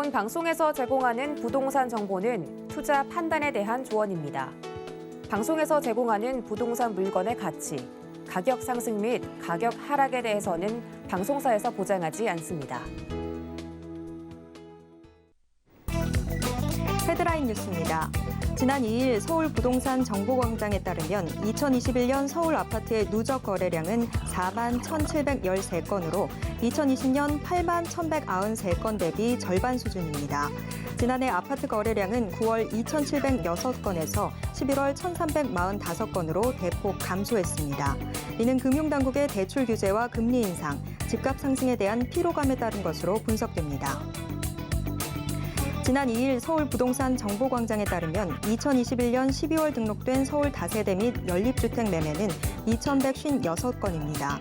본 방송에서 제공하는 부동산 정보는 투자 판단에 대한 조언입니다. 방송에서 제공하는 부동산 물건의 가치, 가격 상승 및 가격 하락에 대해서는 방송사에서 보장하지 않습니다. 헤드라인 뉴스입니다. 지난 2일 서울 부동산 정보광장에 따르면 2021년 서울 아파트의 누적 거래량은 4만 1,713건으로 2020년 8만 1,193건 대비 절반 수준입니다. 지난해 아파트 거래량은 9월 2,706건에서 11월 1,345건으로 대폭 감소했습니다. 이는 금융당국의 대출 규제와 금리 인상, 집값 상승에 대한 피로감에 따른 것으로 분석됩니다. 지난 2일 서울 부동산 정보광장에 따르면 2021년 12월 등록된 서울 다세대 및 연립주택 매매는 2,156건입니다.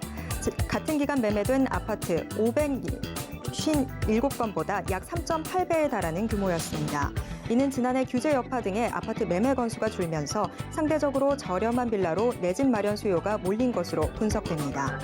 같은 기간 매매된 아파트 557건보다 약 3.8배에 달하는 규모였습니다. 이는 지난해 규제 여파 등의 아파트 매매 건수가 줄면서 상대적으로 저렴한 빌라로 내 집 마련 수요가 몰린 것으로 분석됩니다.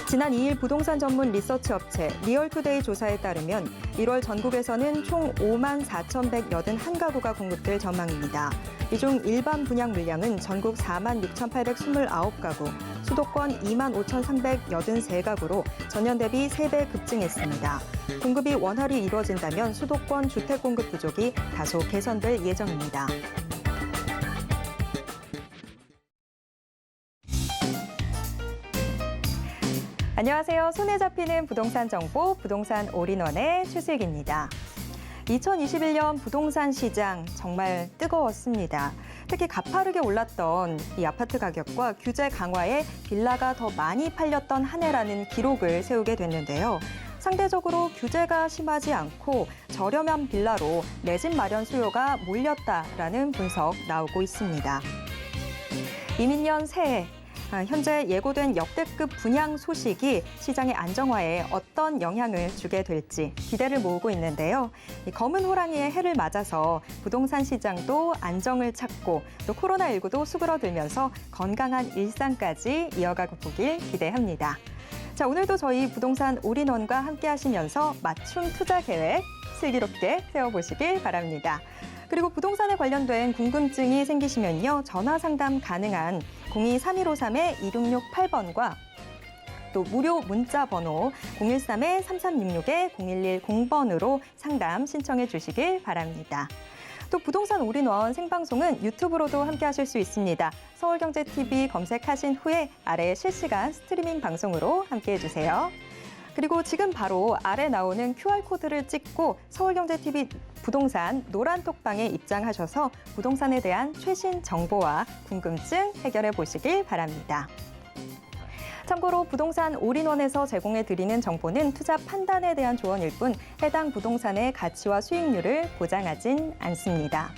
지난 2일 부동산 전문 리서치 업체 리얼투데이 조사에 따르면 1월 전국에서는 총 5만 4,181가구가 공급될 전망입니다. 이 중 일반 분양 물량은 전국 4만 6,829가구, 수도권 2만 5,383가구로 전년 대비 3배 급증했습니다. 공급이 원활히 이루어진다면 수도권 주택 공급 부족이 다소 개선될 예정입니다. 안녕하세요. 손에 잡히는 부동산 정보, 부동산 올인원의 최슬기입니다. 2021년 부동산 시장 정말 뜨거웠습니다. 특히 가파르게 올랐던 이 아파트 가격과 규제 강화에 빌라가 더 많이 팔렸던 한 해라는 기록을 세우게 됐는데요. 상대적으로 규제가 심하지 않고 저렴한 빌라로 내 집 마련 수요가 몰렸다라는 분석 나오고 있습니다. 이민년 새해 현재 예고된 역대급 분양 소식이 시장의 안정화에 어떤 영향을 주게 될지 기대를 모으고 있는데요. 검은 호랑이의 해를 맞아서 부동산 시장도 안정을 찾고 또 코로나19도 수그러들면서 건강한 일상까지 이어가고 보길 기대합니다. 자, 오늘도 저희 부동산 올인원과 함께 하시면서 맞춤 투자 계획 슬기롭게 세워보시길 바랍니다. 그리고 부동산에 관련된 궁금증이 생기시면요. 전화 상담 가능한 02-3153-2668번과 또 무료 문자 번호 013-3366-0110번으로 상담 신청해 주시길 바랍니다. 또 부동산 올인원 생방송은 유튜브로도 함께 하실 수 있습니다. 서울경제TV 검색하신 후에 아래 실시간 스트리밍 방송으로 함께 해주세요. 그리고 지금 바로 아래 나오는 QR코드를 찍고 서울경제TV 부동산 노란톡방에 입장하셔서 부동산에 대한 최신 정보와 궁금증 해결해 보시길 바랍니다. 참고로 부동산 올인원에서 제공해 드리는 정보는 투자 판단에 대한 조언일 뿐 해당 부동산의 가치와 수익률을 보장하진 않습니다.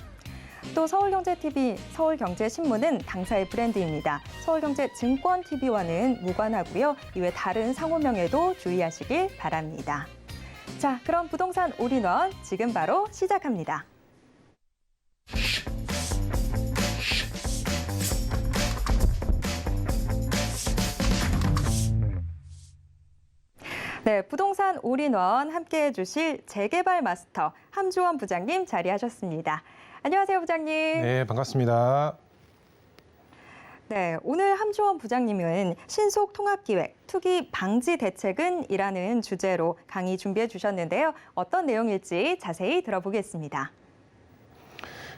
또 서울경제TV, 서울경제신문은 당사의 브랜드입니다. 서울경제증권TV와는 무관하고요. 이외 다른 상호명에도 주의하시길 바랍니다. 자, 그럼 부동산 올인원 지금 바로 시작합니다. 네, 부동산 올인원 함께해 주실 재개발 마스터 함주원 부장님 자리하셨습니다. 안녕하세요, 부장님. 네, 반갑습니다. 네, 오늘 함주원 부장님은 신속 통합기획, 투기 방지 대책은 이라는 주제로 강의 준비해 주셨는데요. 어떤 내용일지 자세히 들어보겠습니다.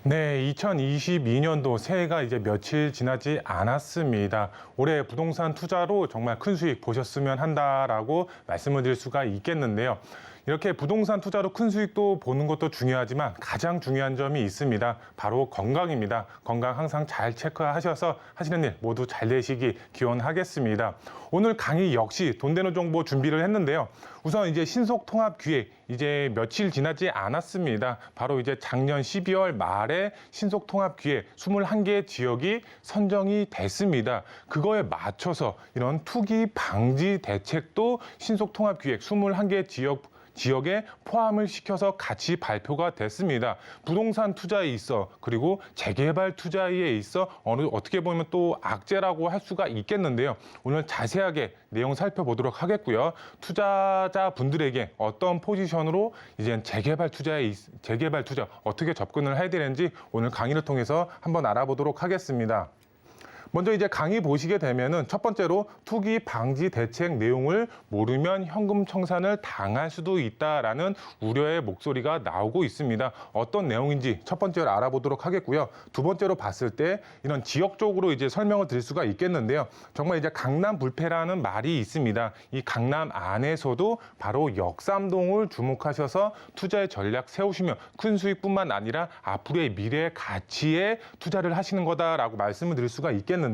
네, 2022년도 새해가 이제 며칠 지나지 않았습니다. 올해 부동산 투자로 정말 큰 수익 보셨으면 한다라고 말씀을 드릴 수가 있겠는데요. 이렇게 부동산 투자로 큰 수익도 보는 것도 중요하지만 가장 중요한 점이 있습니다. 바로 건강입니다. 건강 항상 잘 체크하셔서 하시는 일 모두 잘 되시기 기원하겠습니다. 오늘 강의 역시 돈 되는 정보 준비를 했는데요. 우선 이제 신속 통합 기획 이제 며칠 지나지 않았습니다. 바로 이제 작년 12월 말에 신속 통합 기획 21개 지역이 선정이 됐습니다. 그거에 맞춰서 이런 투기 방지 대책도 신속 통합 기획 21개 지역에 포함을 시켜서 같이 발표가 됐습니다. 부동산 투자에 있어 그리고 재개발 투자에 있어 어떻게 보면 또 악재라고 할 수가 있겠는데요. 오늘 자세하게 내용 살펴보도록 하겠고요. 투자자분들에게 어떤 포지션으로 이제 재개발 투자 어떻게 접근을 해야 되는지 오늘 강의를 통해서 한번 알아보도록 하겠습니다. 먼저 이제 강의 보시게 되면은 첫 번째로 투기 방지 대책 내용을 모르면 현금 청산을 당할 수도 있다라는 우려의 목소리가 나오고 있습니다. 어떤 내용인지 첫 번째로 알아보도록 하겠고요. 두 번째로 봤을 때 이런 지역적으로 이제 설명을 드릴 수가 있겠는데요. 정말 이제 강남 불패라는 말이 있습니다. 이 강남 안에서도 바로 역삼동을 주목하셔서 투자의 전략 세우시면 큰 수익뿐만 아니라 앞으로의 미래 가치에 투자를 하시는 거다라고 말씀을 드릴 수가 있겠는데요.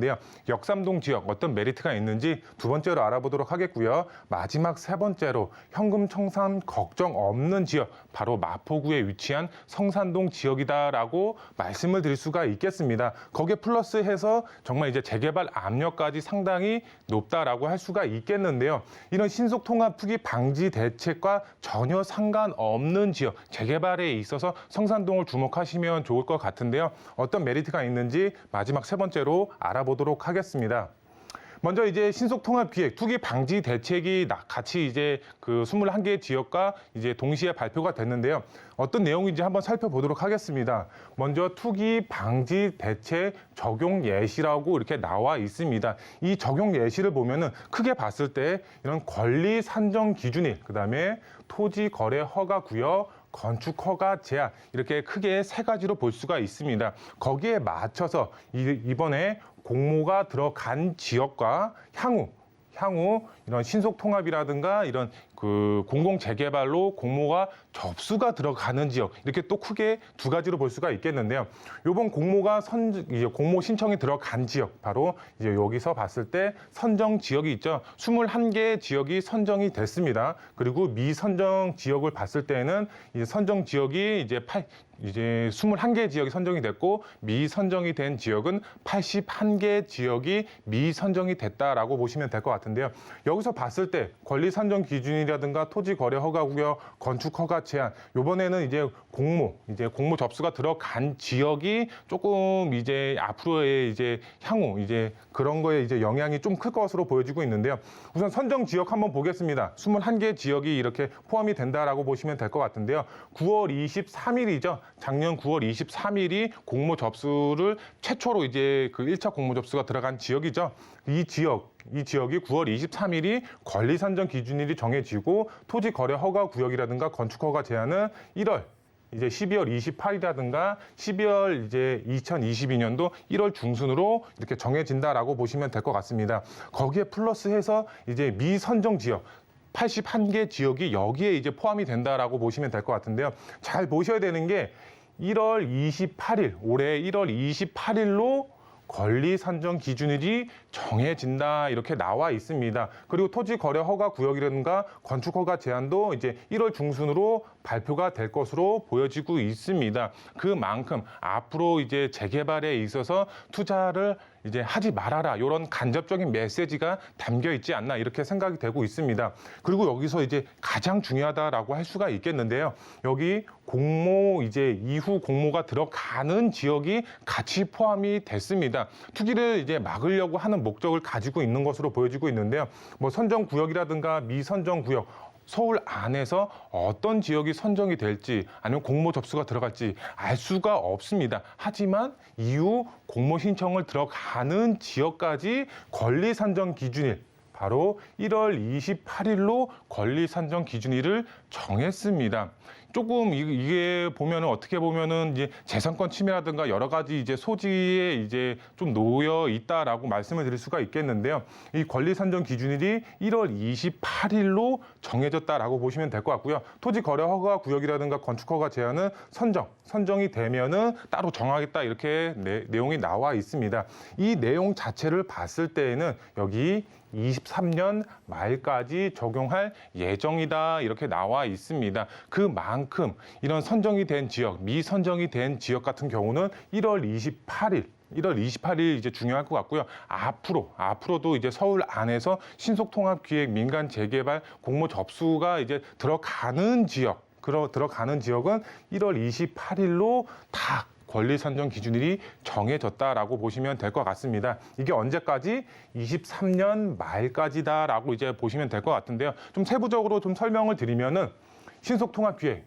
역삼동 지역 어떤 메리트가 있는지 두 번째로 알아보도록 하겠고요. 마지막 세 번째로 현금 청산 걱정 없는 지역, 바로 마포구에 위치한 성산동 지역이다라고 말씀을 드릴 수가 있겠습니다. 거기에 플러스해서 정말 이제 재개발 압력까지 상당히 높다라고 할 수가 있겠는데요. 이런 신속 통합 투기 방지 대책과 전혀 상관없는 지역, 재개발에 있어서 성산동을 주목하시면 좋을 것 같은데요. 어떤 메리트가 있는지 마지막 세 번째로 알아보도록 하겠습니다. 먼저 이제 신속통합기획 투기 방지 대책이 같이 이제 그 21개 지역과 이제 동시에 발표가 됐는데요. 어떤 내용인지 한번 살펴보도록 하겠습니다. 먼저 투기 방지 대책 적용 예시라고 이렇게 나와 있습니다. 이 적용 예시를 보면은 크게 봤을 때 이런 권리 산정 기준일, 그다음에 토지 거래 허가 구역, 건축 허가 제한 이렇게 크게 세 가지로 볼 수가 있습니다. 거기에 맞춰서 이번에 공모가 들어간 지역과 향후 이런 신속 통합이라든가 이런 그 공공 재개발로 공모가 접수가 들어가는 지역 이렇게 또 크게 두 가지로 볼 수가 있겠는데요. 이번 공모가 공모 신청이 들어간 지역 바로 이제 여기서 봤을 때 선정 지역이 있죠. 21개 지역이 선정이 됐습니다. 그리고 미선정 지역을 봤을 때는 이 선정 지역이 이제 21개 지역이 선정이 됐고 미선정이 된 지역은 81개 지역이 미선정이 됐다라고 보시면 될 것 같은데요. 여기서 봤을 때 권리 선정 기준이라든가 토지 거래 허가 구역, 건축 허가 제한 이번에는 이제 공모 접수가 들어간 지역이 조금 이제 앞으로의 이제 향후 이제 그런 거에 이제 영향이 좀 클 것으로 보여지고 있는데요. 우선 선정 지역 한번 보겠습니다. 21개 지역이 이렇게 포함이 된다라고 보시면 될 것 같은데요. 9월 23일이죠. 작년 9월 23일이 공모 접수를 최초로 이제 그 1차 공모 접수가 들어간 지역이죠. 이 지역이 9월 23일이 권리 산정 기준일이 정해지고 토지 거래 허가 구역이라든가 건축 허가 제한은 1월 이제 12월 28일이라든가 12월 이제 2022년도 1월 중순으로 이렇게 정해진다라고 보시면 될 것 같습니다. 거기에 플러스해서 이제 미선정 지역 81개 지역이 여기에 이제 포함이 된다라고 보시면 될 것 같은데요. 잘 보셔야 되는 게 1월 28일, 올해 1월 28일로 권리 산정 기준일이 정해진다 이렇게 나와 있습니다. 그리고 토지 거래 허가 구역이라든가 건축 허가 제한도 이제 1월 중순으로 발표가 될 것으로 보여지고 있습니다. 그만큼 앞으로 이제 재개발에 있어서 투자를 이제 하지 말아라 이런 간접적인 메시지가 담겨 있지 않나 이렇게 생각이 되고 있습니다. 그리고 여기서 이제 가장 중요하다라고 할 수가 있겠는데요. 여기 공모 이제 이후 공모가 들어가는 지역이 같이 포함이 됐습니다. 투기를 이제 막으려고 하는 목적을 가지고 있는 것으로 보여지고 있는데요. 뭐 선정 구역이라든가 미선정 구역 서울 안에서 어떤 지역이 선정이 될지 아니면 공모 접수가 들어갈지 알 수가 없습니다. 하지만 이후 공모 신청을 들어가는 지역까지 권리 산정 기준일 바로 1월 28일로 권리 산정 기준일을 정했습니다. 조금 이게 보면은 어떻게 보면은 이제 재산권 침해라든가 여러 가지 이제 소지에 이제 좀 놓여 있다라고 말씀을 드릴 수가 있겠는데요. 이 권리 산정 기준일이 1월 28일로 정해졌다라고 보시면 될 것 같고요. 토지 거래 허가 구역이라든가 건축 허가 제한은 선정이 되면은 따로 정하겠다 이렇게 내용이 나와 있습니다. 이 내용 자체를 봤을 때에는 여기 23년 말까지 적용할 예정이다 이렇게 나와 있습니다. 그만큼 이런 선정이 된 지역, 미선정이 된 지역 같은 경우는 1월 28일 1월 28일 이제 중요할 것 같고요. 앞으로도 이제 서울 안에서 신속통합기획 민간 재개발 공모 접수가 이제 들어가는 지역은 1월 28일로 다 권리 선정 기준일이 정해졌다라고 보시면 될 것 같습니다. 이게 언제까지? 23년 말까지다라고 이제 보시면 될 것 같은데요. 좀 세부적으로 좀 설명을 드리면은 신속통합기획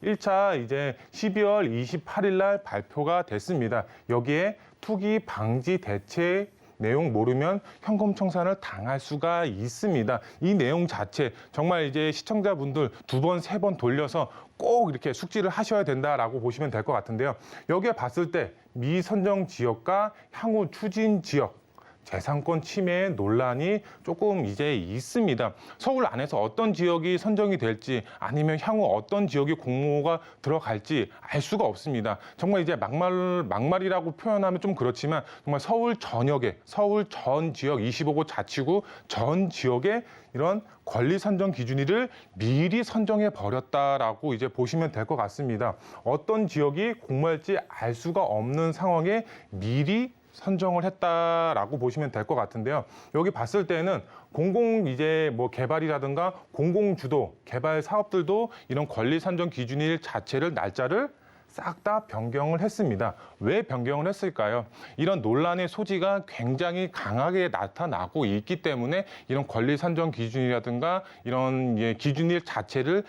1차 이제 12월 28일 날 발표가 됐습니다. 여기에 투기 방지 대책 내용 모르면 현금 청산을 당할 수가 있습니다. 이 내용 자체 정말 이제 시청자분들 2번, 3번 돌려서 꼭 이렇게 숙지를 하셔야 된다라고 보시면 될 것 같은데요. 여기에 봤을 때 미선정 지역과 향후 추진 지역 재산권 침해 논란이 조금 이제 있습니다. 서울 안에서 어떤 지역이 선정이 될지 아니면 향후 어떤 지역이 공모가 들어갈지 알 수가 없습니다. 정말 이제 막말이라고 표현하면 좀 그렇지만 정말 서울 전역에 서울 전 지역 25구 자치구 전 지역에 이런 권리 선정 기준일을 미리 선정해 버렸다라고 이제 보시면 될 것 같습니다. 어떤 지역이 공모할지 알 수가 없는 상황에 미리 선정을 했다라고 보시면 될 것 같은데요. 여기 봤을 때는 공공 이제 뭐 개발이라든가 공공 주도 개발 사업들도 이런 권리 선정 기준일 자체를 날짜를 싹 다 변경을 했습니다. 왜 변경을 했을까요? 이런 논란의 소지가 굉장히 강하게 나타나고 있기 때문에 이런 권리 선정 기준이라든가 이런 기준일 자체를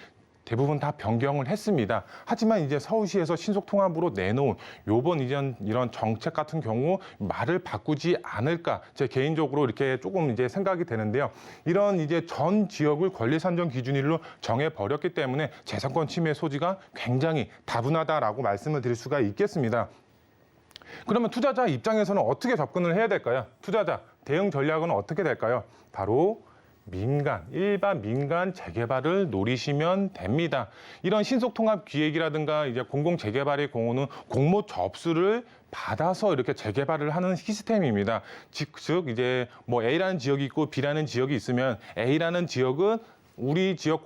대부분 다 변경을 했습니다. 하지만 이제 서울시에서 신속통합으로 내놓은 요번 이런 정책 같은 경우 말을 바꾸지 않을까 제 개인적으로 이렇게 조금 이제 생각이 되는데요. 이런 이제 전 지역을 권리 선정 기준일로 정해 버렸기 때문에 재산권 침해 소지가 굉장히 다분하다라고 말씀을 드릴 수가 있겠습니다. 그러면 투자자 입장에서는 어떻게 접근을 해야 될까요? 투자자 대응 전략은 어떻게 될까요? 바로 일반 민간 재개발을 노리시면 됩니다. 이런 신속통합 기획이라든가 이제 공공 재개발의 경우는 공모 접수를 받아서 이렇게 재개발을 하는 시스템입니다. 즉 이제 뭐 A라는 지역이 있고 B라는 지역이 있으면 A라는 지역은 우리 지역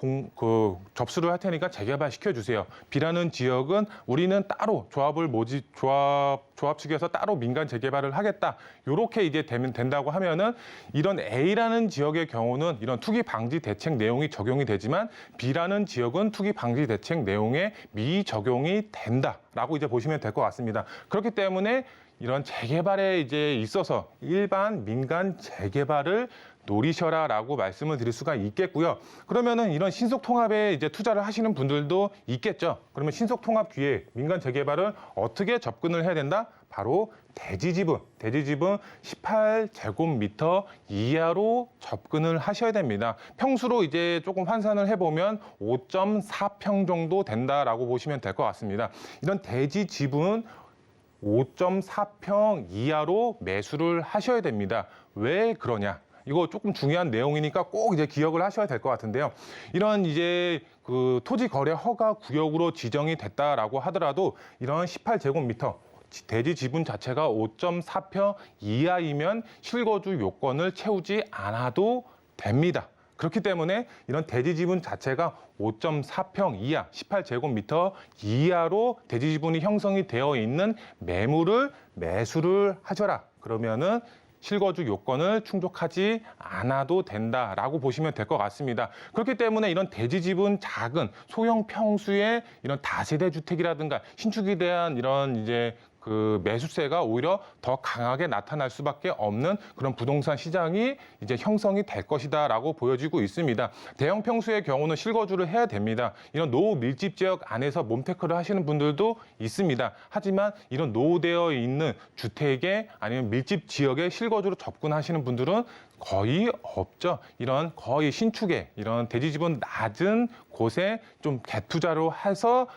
접수를 할 테니까 재개발 시켜주세요. B라는 지역은 우리는 따로 조합 측에서 따로 민간 재개발을 하겠다. 이렇게 이제 된다고 하면은 이런 A라는 지역의 경우는 이런 투기 방지 대책 내용이 적용이 되지만 B라는 지역은 투기 방지 대책 내용에 미적용이 된다라고 이제 보시면 될 것 같습니다. 그렇기 때문에 이런 재개발에 이제 있어서 일반 민간 재개발을 노리셔라라고 말씀을 드릴 수가 있겠고요. 그러면은 이런 신속통합에 이제 투자를 하시는 분들도 있겠죠. 그러면 신속통합 기획, 민간 재개발을 어떻게 접근을 해야 된다? 바로 대지지분 18제곱미터 이하로 접근을 하셔야 됩니다. 평수로 이제 조금 환산을 해보면 5.4평 정도 된다라고 보시면 될 것 같습니다. 이런 대지지분 5.4평 이하로 매수를 하셔야 됩니다. 왜 그러냐? 이거 조금 중요한 내용이니까 꼭 이제 기억을 하셔야 될 것 같은데요. 이런 이제 그 토지 거래 허가 구역으로 지정이 됐다라고 하더라도 이런 18제곱미터 대지 지분 자체가 5.4평 이하이면 실거주 요건을 채우지 않아도 됩니다. 그렇기 때문에 이런 대지 지분 자체가 5.4평 이하, 18제곱미터 이하로 대지 지분이 형성이 되어 있는 매물을 매수를 하셔라. 그러면은 실거주 요건을 충족하지 않아도 된다라고 보시면 될 것 같습니다. 그렇기 때문에 이런 대지 지분 작은 소형 평수의 이런 다세대 주택이라든가 신축에 대한 이런 이제 그 매수세가 오히려 더 강하게 나타날 수밖에 없는 그런 부동산 시장이 이제 형성이 될 것이다라고 보여지고 있습니다. 대형 평수의 경우는 실거주를 해야 됩니다. 이런 노후 밀집 지역 안에서 몸테크를 하시는 분들도 있습니다. 하지만 이런 노후되어 있는 주택에 아니면 밀집 지역에 실거주로 접근하시는 분들은 거의 없죠. 이런 거의 신축에 이런 대지 지분 낮은 곳에 좀 갭투자로 해서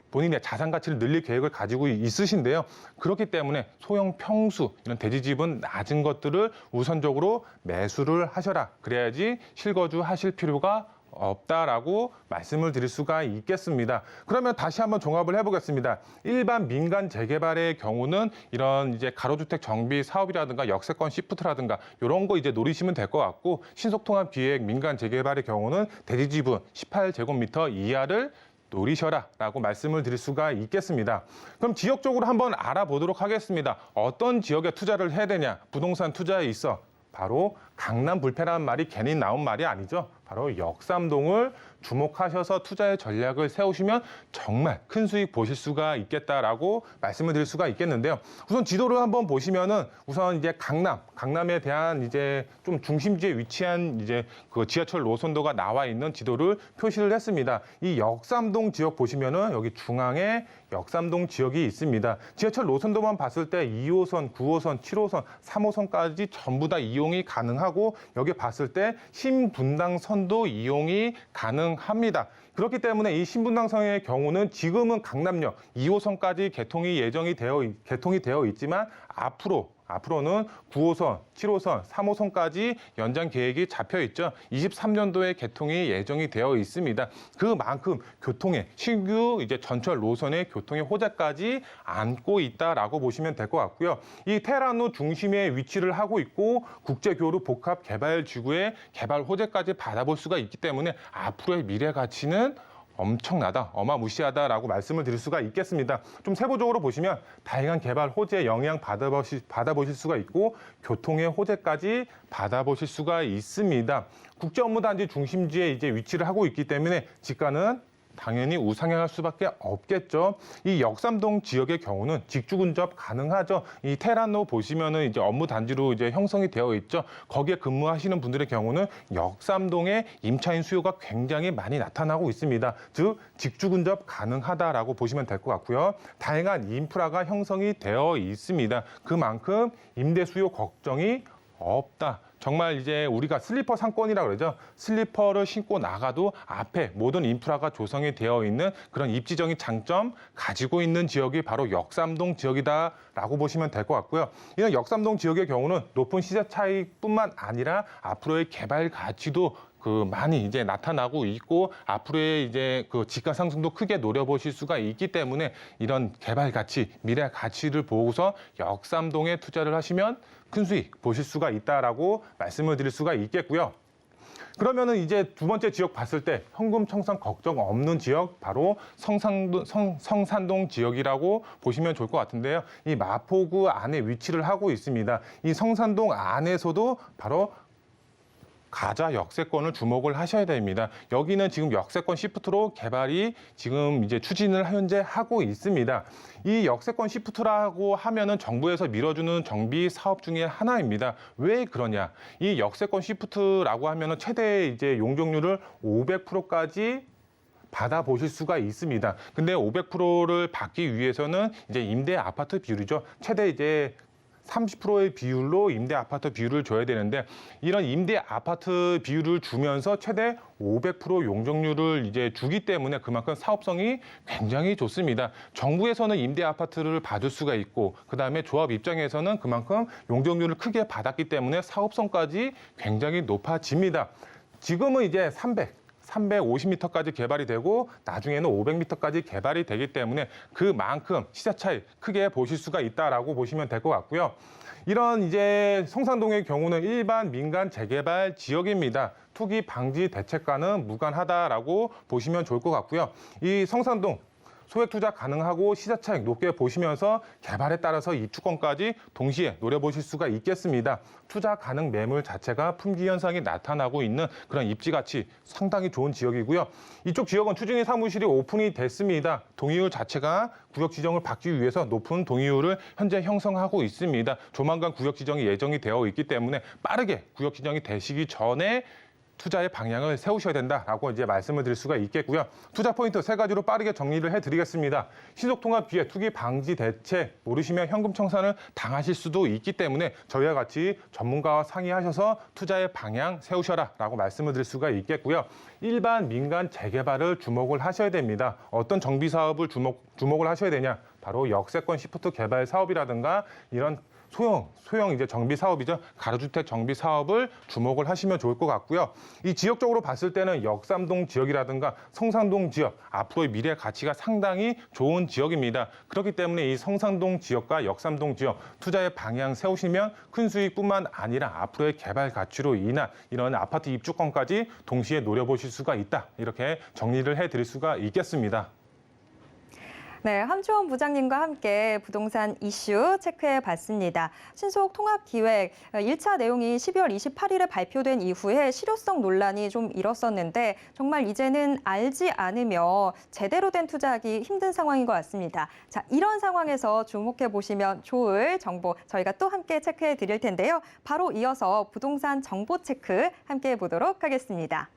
본인의 자산 가치를 늘릴 계획을 가지고 있으신데요. 그렇기 때문에 소형 평수, 이런 대지 지분 낮은 것들을 우선적으로 매수를 하셔라. 그래야지 실거주 하실 필요가 없다라고 말씀을 드릴 수가 있겠습니다. 그러면 다시 한번 종합을 해보겠습니다. 일반 민간 재개발의 경우는 이런 이제 가로주택 정비 사업이라든가 역세권 시프트라든가 이런 거 이제 노리시면 될 것 같고 신속통합 기획 민간 재개발의 경우는 대지 지분 18제곱미터 이하를 노리셔라라고 말씀을 드릴 수가 있겠습니다. 그럼 지역적으로 한번 알아보도록 하겠습니다. 어떤 지역에 투자를 해야 되냐? 부동산 투자에 있어 바로 강남 불패라는 말이 괜히 나온 말이 아니죠. 바로 역삼동을 주목하셔서 투자의 전략을 세우시면 정말 큰 수익 보실 수가 있겠다라고 말씀을 드릴 수가 있겠는데요. 우선 지도를 한번 보시면은 우선 이제 강남에 대한 이제 좀 중심지에 위치한 이제 그 지하철 노선도가 나와 있는 지도를 표시를 했습니다. 이 역삼동 지역 보시면은 여기 중앙에 역삼동 지역이 있습니다. 지하철 노선도만 봤을 때 2호선, 9호선, 7호선, 3호선까지 전부 다 이용이 가능하고 여기 봤을 때 신분당선도 이용이 가능합니다. 그렇기 때문에 이 신분당선의 경우는 지금은 강남역 2호선까지 개통이 되어 있지만 앞으로는 9호선, 7호선, 3호선까지 연장 계획이 잡혀 있죠. 23년도에 개통이 예정이 되어 있습니다. 그만큼 신규 이제 전철 노선의 교통의 호재까지 안고 있다라고 보시면 될 것 같고요. 이 테헤란로 중심에 위치를 하고 있고 국제교류 복합 개발 지구의 개발 호재까지 받아볼 수가 있기 때문에 앞으로의 미래 가치는 엄청나다, 어마무시하다라고 말씀을 드릴 수가 있겠습니다. 좀 세부적으로 보시면 다양한 개발 호재에 영향 받아보실 수가 있고 교통의 호재까지 받아보실 수가 있습니다. 국제업무단지 중심지에 이제 위치를 하고 있기 때문에 지가는 당연히 우상향할 수밖에 없겠죠. 이 역삼동 지역의 경우는 직주 근접 가능하죠. 이 테헤란로 보시면은 이제 업무 단지로 이제 형성이 되어 있죠. 거기에 근무하시는 분들의 경우는 역삼동에 임차인 수요가 굉장히 많이 나타나고 있습니다. 즉 직주 근접 가능하다라고 보시면 될 것 같고요. 다양한 인프라가 형성이 되어 있습니다. 그만큼 임대 수요 걱정이 없다. 정말 이제 우리가 슬리퍼 상권이라고 그러죠. 슬리퍼를 신고 나가도 앞에 모든 인프라가 조성이 되어 있는 그런 입지적인 장점 가지고 있는 지역이 바로 역삼동 지역이다라고 보시면 될 것 같고요. 이런 역삼동 지역의 경우는 높은 시세 차익뿐만 아니라 앞으로의 개발 가치도 많이 이제 나타나고 있고 앞으로의 이제 지가 상승도 크게 노려보실 수가 있기 때문에 이런 개발 가치, 미래 가치를 보고서 역삼동에 투자를 하시면 큰 수익 보실 수가 있다라고 말씀을 드릴 수가 있겠고요. 그러면은 이제 두 번째 지역 봤을 때 현금 청산 걱정 없는 지역 바로 성산동 지역이라고 보시면 좋을 것 같은데요. 이 마포구 안에 위치를 하고 있습니다. 이 성산동 안에서도 바로 가자 역세권을 주목을 하셔야 됩니다. 여기는 지금 역세권 시프트로 개발이 지금 이제 추진을 현재 하고 있습니다. 이 역세권 시프트라고 하면은 정부에서 밀어주는 정비 사업 중에 하나입니다. 왜 그러냐? 이 역세권 시프트라고 하면은 최대 이제 용적률을 500%까지 받아보실 수가 있습니다. 근데 500%를 받기 위해서는 이제 임대 아파트 비율이죠. 최대 이제 30%의 비율로 임대 아파트 비율을 줘야 되는데 이런 임대 아파트 비율을 주면서 최대 500% 용적률을 이제 주기 때문에 그만큼 사업성이 굉장히 좋습니다. 정부에서는 임대 아파트를 받을 수가 있고 그다음에 조합 입장에서는 그만큼 용적률을 크게 받았기 때문에 사업성까지 굉장히 높아집니다. 지금은 이제 350m까지 개발이 되고 나중에는 500m까지 개발이 되기 때문에 그만큼 시세 차이 크게 보실 수가 있다라고 보시면 될 것 같고요. 이런 이제 성산동의 경우는 일반 민간 재개발 지역입니다. 투기 방지 대책과는 무관하다라고 보시면 좋을 것 같고요. 이 성산동 소액 투자 가능하고 시세 차익 높게 보시면서 개발에 따라서 입주권까지 동시에 노려보실 수가 있겠습니다. 투자 가능 매물 자체가 품귀 현상이 나타나고 있는 그런 입지 가치 상당히 좋은 지역이고요. 이쪽 지역은 추진위 사무실이 오픈이 됐습니다. 동의율 자체가 구역 지정을 받기 위해서 높은 동의율을 현재 형성하고 있습니다. 조만간 구역 지정이 예정이 되어 있기 때문에 빠르게 구역 지정이 되시기 전에 투자의 방향을 세우셔야 된다라고 이제 말씀을 드릴 수가 있겠고요. 투자 포인트 3가지로 빠르게 정리를 해드리겠습니다. 신속통합 기회, 투기 방지 대책 모르시면 현금 청산을 당하실 수도 있기 때문에 저희와 같이 전문가와 상의하셔서 투자의 방향 세우셔라라고 말씀을 드릴 수가 있겠고요. 일반 민간 재개발을 주목을 하셔야 됩니다. 어떤 정비 사업을 주목을 하셔야 되냐? 바로 역세권 시프트 개발 사업이라든가 이런 소형 이제 정비 사업이죠. 가로주택 정비 사업을 주목을 하시면 좋을 것 같고요. 이 지역적으로 봤을 때는 역삼동 지역이라든가 성산동 지역, 앞으로의 미래 가치가 상당히 좋은 지역입니다. 그렇기 때문에 이 성산동 지역과 역삼동 지역 투자의 방향 세우시면 큰 수익뿐만 아니라 앞으로의 개발 가치로 인한 이런 아파트 입주권까지 동시에 노려보실 수가 있다. 이렇게 정리를 해드릴 수가 있겠습니다. 네, 함주원 부장님과 함께 부동산 이슈 체크해 봤습니다. 신속 통합 기획 1차 내용이 12월 28일에 발표된 이후에 실효성 논란이 좀 일었었는데 정말 이제는 알지 않으면 제대로 된 투자하기 힘든 상황인 것 같습니다. 자, 이런 상황에서 주목해 보시면 좋을 정보 저희가 또 함께 체크해 드릴 텐데요. 바로 이어서 부동산 정보 체크 함께 보도록 하겠습니다.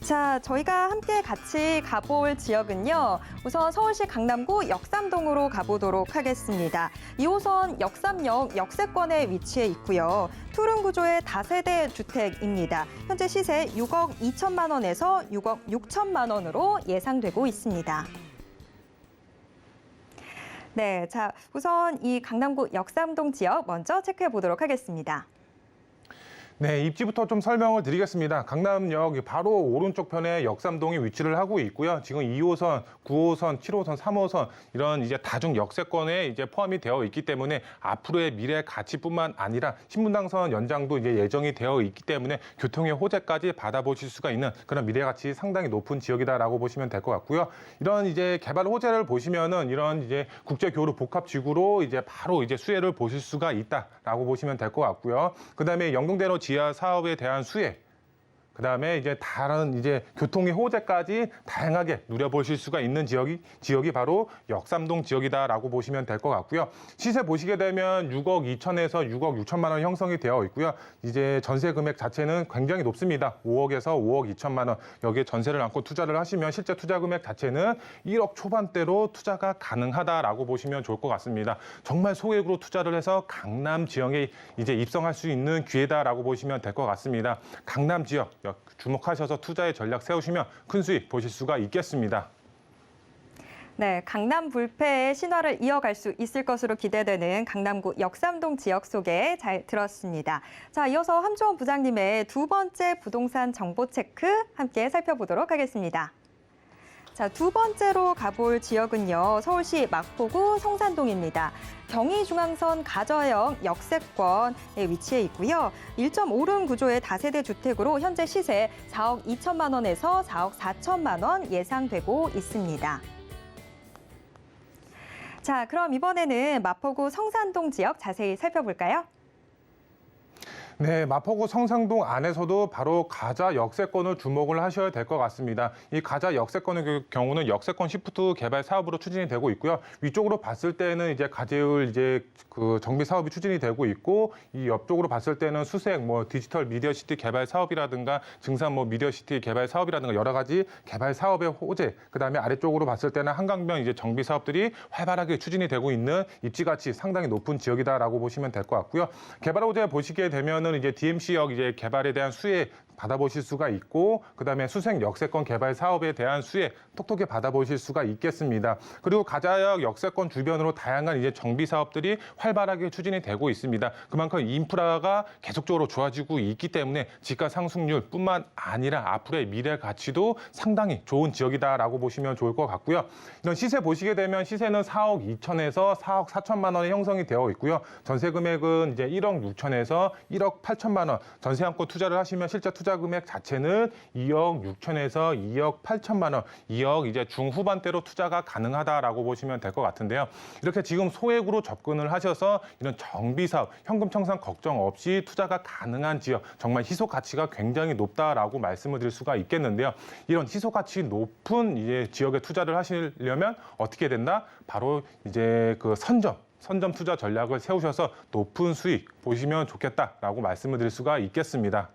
자, 저희가 함께 같이 가볼 지역은요. 우선 서울시 강남구 역삼동으로 가보도록 하겠습니다. 2호선 역삼역 역세권에 위치해 있고요. 투룸 구조의 다세대 주택입니다. 현재 시세 6억 2천만 원에서 6억 6천만 원으로 예상되고 있습니다. 네, 자, 우선 이 강남구 역삼동 지역 먼저 체크해 보도록 하겠습니다. 네, 입지부터 좀 설명을 드리겠습니다. 강남역 바로 오른쪽 편에 역삼동이 위치를 하고 있고요. 지금 2호선, 9호선, 7호선, 3호선 이런 이제 다중 역세권에 이제 포함이 되어 있기 때문에 앞으로의 미래 가치뿐만 아니라 신분당선 연장도 이제 예정이 되어 있기 때문에 교통의 호재까지 받아보실 수가 있는 그런 미래 가치 상당히 높은 지역이다라고 보시면 될 것 같고요. 이런 이제 개발 호재를 보시면은 이런 이제 국제 교류 복합 지구로 이제 바로 이제 수혜를 보실 수가 있다라고 보시면 될 것 같고요. 그다음에 영동대로 지하 사업에 대한 수혜, 그다음에 이제 다른 이제 교통의 호재까지 다양하게 누려보실 수가 있는 지역이 바로 역삼동 지역이다라고 보시면 될 것 같고요. 시세 보시게 되면 6억 2천에서 6억 6천만 원 형성이 되어 있고요. 이제 전세 금액 자체는 굉장히 높습니다. 5억에서 5억 2천만 원. 여기에 전세를 안고 투자를 하시면 실제 투자 금액 자체는 1억 초반대로 투자가 가능하다라고 보시면 좋을 것 같습니다. 정말 소액으로 투자를 해서 강남 지역에 이제 입성할 수 있는 기회다라고 보시면 될 것 같습니다. 강남 지역 주목하셔서 투자의 전략 세우시면 큰 수익 보실 수가 있겠습니다. 네, 강남 불패의 신화를 이어갈 수 있을 것으로 기대되는 강남구 역삼동 지역 소개 잘 들었습니다. 자, 이어서 함주원 부장님의 두 번째 부동산 정보 체크 함께 살펴보도록 하겠습니다. 자, 두 번째로 가볼 지역은요. 서울시 마포구 성산동입니다. 경의중앙선 가저역 역세권에 위치해 있고요. 1.5룸 구조의 다세대 주택으로 현재 시세 4억 2천만 원에서 4억 4천만 원 예상되고 있습니다. 자, 그럼 이번에는 마포구 성산동 지역 자세히 살펴볼까요? 네, 마포구 성산동 안에서도 바로 가자 역세권을 주목을 하셔야 될 것 같습니다. 이 가자 역세권의 경우는 역세권 시프트 개발 사업으로 추진이 되고 있고요. 위쪽으로 봤을 때는 이제 가재울 이제 그 정비 사업이 추진이 되고 있고, 이 옆쪽으로 봤을 때는 수색 디지털 미디어 시티 개발 사업이라든가 증산 미디어 시티 개발 사업이라든가 여러 가지 개발 사업의 호재, 그다음에 아래쪽으로 봤을 때는 한강변 이제 정비 사업들이 활발하게 추진이 되고 있는 입지 가치 상당히 높은 지역이다라고 보시면 될 것 같고요. 개발 호재 보시게 되면은 이제 DMC역 이제 개발에 대한 수혜 받아보실 수가 있고, 그다음에 수색 역세권 개발 사업에 대한 수혜 톡톡히 받아보실 수가 있겠습니다. 그리고 가자역 역세권 주변으로 다양한 이제 정비 사업들이 활발하게 추진이 되고 있습니다. 그만큼 인프라가 계속적으로 좋아지고 있기 때문에 지가 상승률뿐만 아니라 앞으로의 미래 가치도 상당히 좋은 지역이다라고 보시면 좋을 것 같고요. 이런 시세 보시게 되면 시세는 4억 2천에서 4억 4천만 원에 형성이 되어 있고요. 전세 금액은 이제 1억 6천에서 1억 8천만 원. 전세 안고 투자를 하시면 실제 투자 금액 자체는 2억 6천에서 2억 8천만 원, 2억 이제 중후반대로 투자가 가능하다라고 보시면 될 것 같은데요. 이렇게 지금 소액으로 접근을 하셔서 이런 정비 사업, 현금 청산 걱정 없이 투자가 가능한 지역, 정말 희소 가치가 굉장히 높다라고 말씀을 드릴 수가 있겠는데요. 이런 희소 가치 높은 이제 지역에 투자를 하시려면 어떻게 된다? 바로 이제 그 선점 투자 전략을 세우셔서 높은 수익 보시면 좋겠다라고 말씀을 드릴 수가 있겠습니다.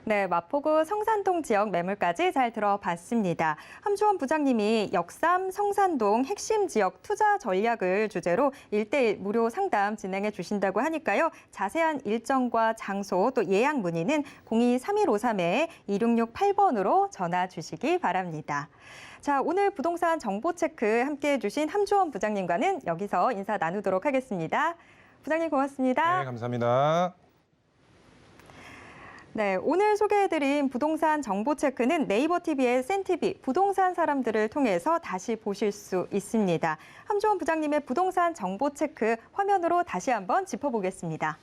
네, 마포구 성산동 지역 매물까지 잘 들어봤습니다. 함주원 부장님이 역삼 성산동 핵심 지역 투자 전략을 주제로 1:1 무료 상담 진행해 주신다고 하니까요. 자세한 일정과 장소 또 예약 문의는 02-3153-2668번으로 전화 주시기 바랍니다. 자, 오늘 부동산 정보 체크 함께해 주신 함주원 부장님과는 여기서 인사 나누도록 하겠습니다. 부장님 고맙습니다. 네, 감사합니다. 네, 오늘 소개해드린 부동산 정보 체크는 네이버 TV의 센TV 부동산 사람들을 통해서 다시 보실 수 있습니다. 함주원 부장님의 부동산 정보 체크 화면으로 다시 한번 짚어보겠습니다.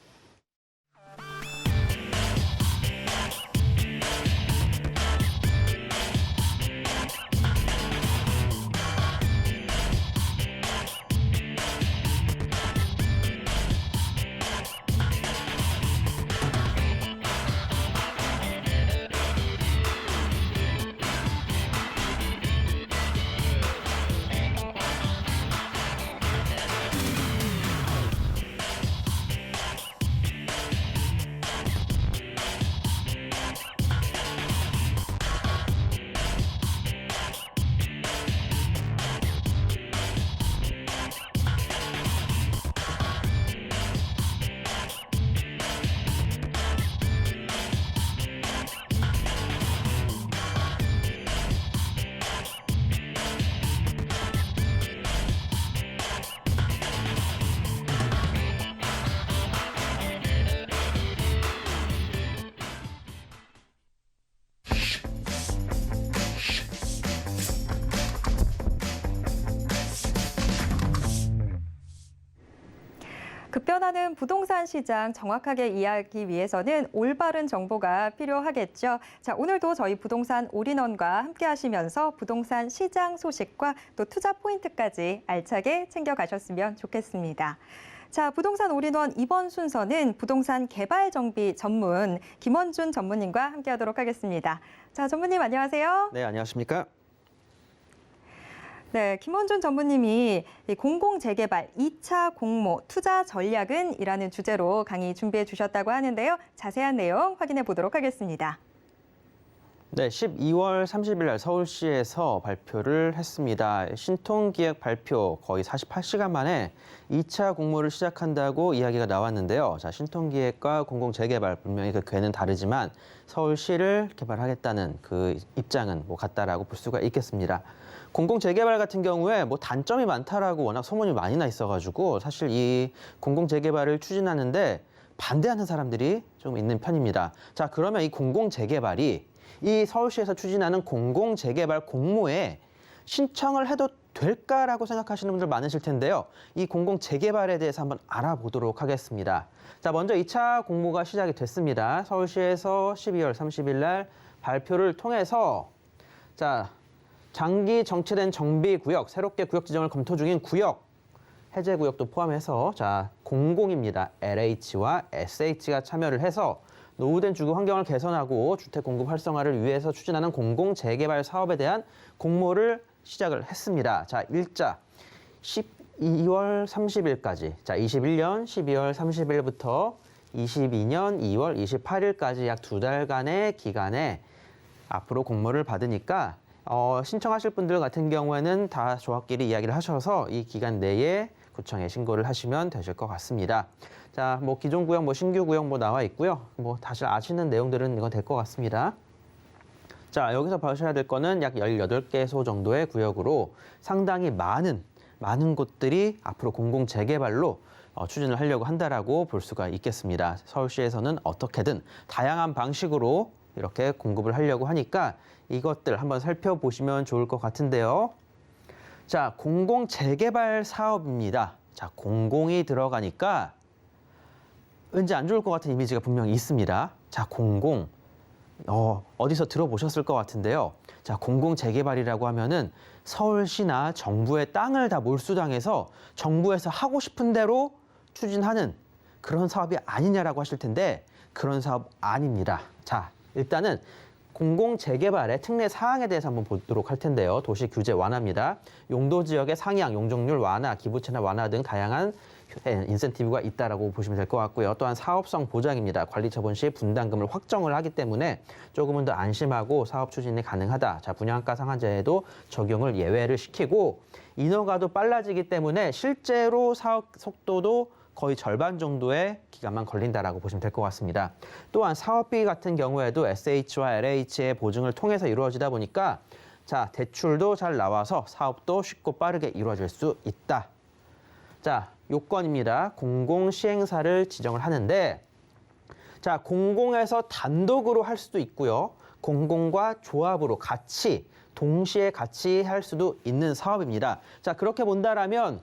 급변하는 부동산 시장 정확하게 이해하기 위해서는 올바른 정보가 필요하겠죠. 자, 오늘도 저희 부동산 올인원과 함께 하시면서 부동산 시장 소식과 또 투자 포인트까지 알차게 챙겨가셨으면 좋겠습니다. 자, 부동산 올인원 이번 순서는 부동산 개발 정비 전문 김원준 전무님과 함께하도록 하겠습니다. 자, 전무님 안녕하세요. 네, 안녕하십니까? 네, 김원준 전무님이 공공재개발 2차 공모 투자 전략은 이라는 주제로 강의 준비해 주셨다고 하는데요. 자세한 내용 확인해 보도록 하겠습니다. 네, 12월 30일 날 서울시에서 발표를 했습니다. 신통기획 발표 거의 48시간 만에 2차 공모를 시작한다고 이야기가 나왔는데요. 자, 신통기획과 공공재개발 분명히 그 궤는 다르지만 서울시를 개발하겠다는 그 입장은 같다라고 볼 수가 있겠습니다. 공공재개발 같은 경우에 단점이 많다라고 워낙 소문이 많이 나 있어가지고 사실 이 공공재개발을 추진하는데 반대하는 사람들이 좀 있는 편입니다. 자, 그러면 이 공공재개발이 이 서울시에서 추진하는 공공재개발 공모에 신청을 해도 될까라고 생각하시는 분들 많으실 텐데요. 이 공공재개발에 대해서 한번 알아보도록 하겠습니다. 자, 먼저 2차 공모가 시작이 됐습니다. 서울시에서 12월 30일 날 발표를 통해서 자, 장기 정체된 정비구역, 새롭게 구역 지정을 검토 중인 구역, 해제구역도 포함해서 자, 공공입니다. LH와 SH가 참여를 해서 노후된 주거 환경을 개선하고 주택 공급 활성화를 위해서 추진하는 공공재개발 사업에 대한 공모를 시작을 했습니다. 자, 일자 12월 30일까지, 자, 21년 12월 30일부터 22년 2월 28일까지 약 2달간의 기간에 앞으로 공모를 받으니까 신청하실 분들 같은 경우에는 다 조합끼리 이야기를 하셔서 이 기간 내에 구청에 신고를 하시면 되실 것 같습니다. 자, 기존 구역, 신규 구역 나와 있고요. 다시 아시는 내용들은 이건 될 것 같습니다. 자, 여기서 봐주셔야 될 거는 약 18개소 정도의 구역으로 상당히 많은 곳들이 앞으로 공공재개발로 추진을 하려고 한다라고 볼 수가 있겠습니다. 서울시에서는 어떻게든 다양한 방식으로 이렇게 공급을 하려고 하니까 이것들 한번 살펴보시면 좋을 것 같은데요. 자, 공공재개발 사업입니다. 자, 공공이 들어가니까 왠지 안 좋을 것 같은 이미지가 분명히 있습니다. 자, 공공. 어디서 들어보셨을 것 같은데요. 자, 공공재개발이라고 하면은 서울시나 정부의 땅을 다 몰수당해서 정부에서 하고 싶은 대로 추진하는 그런 사업이 아니냐라고 하실 텐데 그런 사업 아닙니다. 자, 일단은 공공재개발의 특례 사항에 대해서 한번 보도록 할 텐데요. 도시 규제 완화입니다. 용도 지역의 상향, 용적률 완화, 기부 채널 완화 등 다양한 인센티브가 있다라고 보시면 될 것 같고요. 또한 사업성 보장입니다. 관리 처분 시 분담금을 확정을 하기 때문에 조금은 더 안심하고 사업 추진이 가능하다. 자, 분양가 상한제에도 적용을 예외를 시키고 인허가도 빨라지기 때문에 실제로 사업 속도도 거의 절반 정도의 기간만 걸린다라고 보시면 될 것 같습니다. 또한 사업비 같은 경우에도 SH와 LH의 보증을 통해서 이루어지다 보니까 자, 대출도 잘 나와서 사업도 쉽고 빠르게 이루어질 수 있다. 자, 요건입니다. 공공시행사를 지정을 하는데 자, 공공에서 단독으로 할 수도 있고요. 공공과 조합으로 같이 동시에 같이 할 수도 있는 사업입니다. 자, 그렇게 본다라면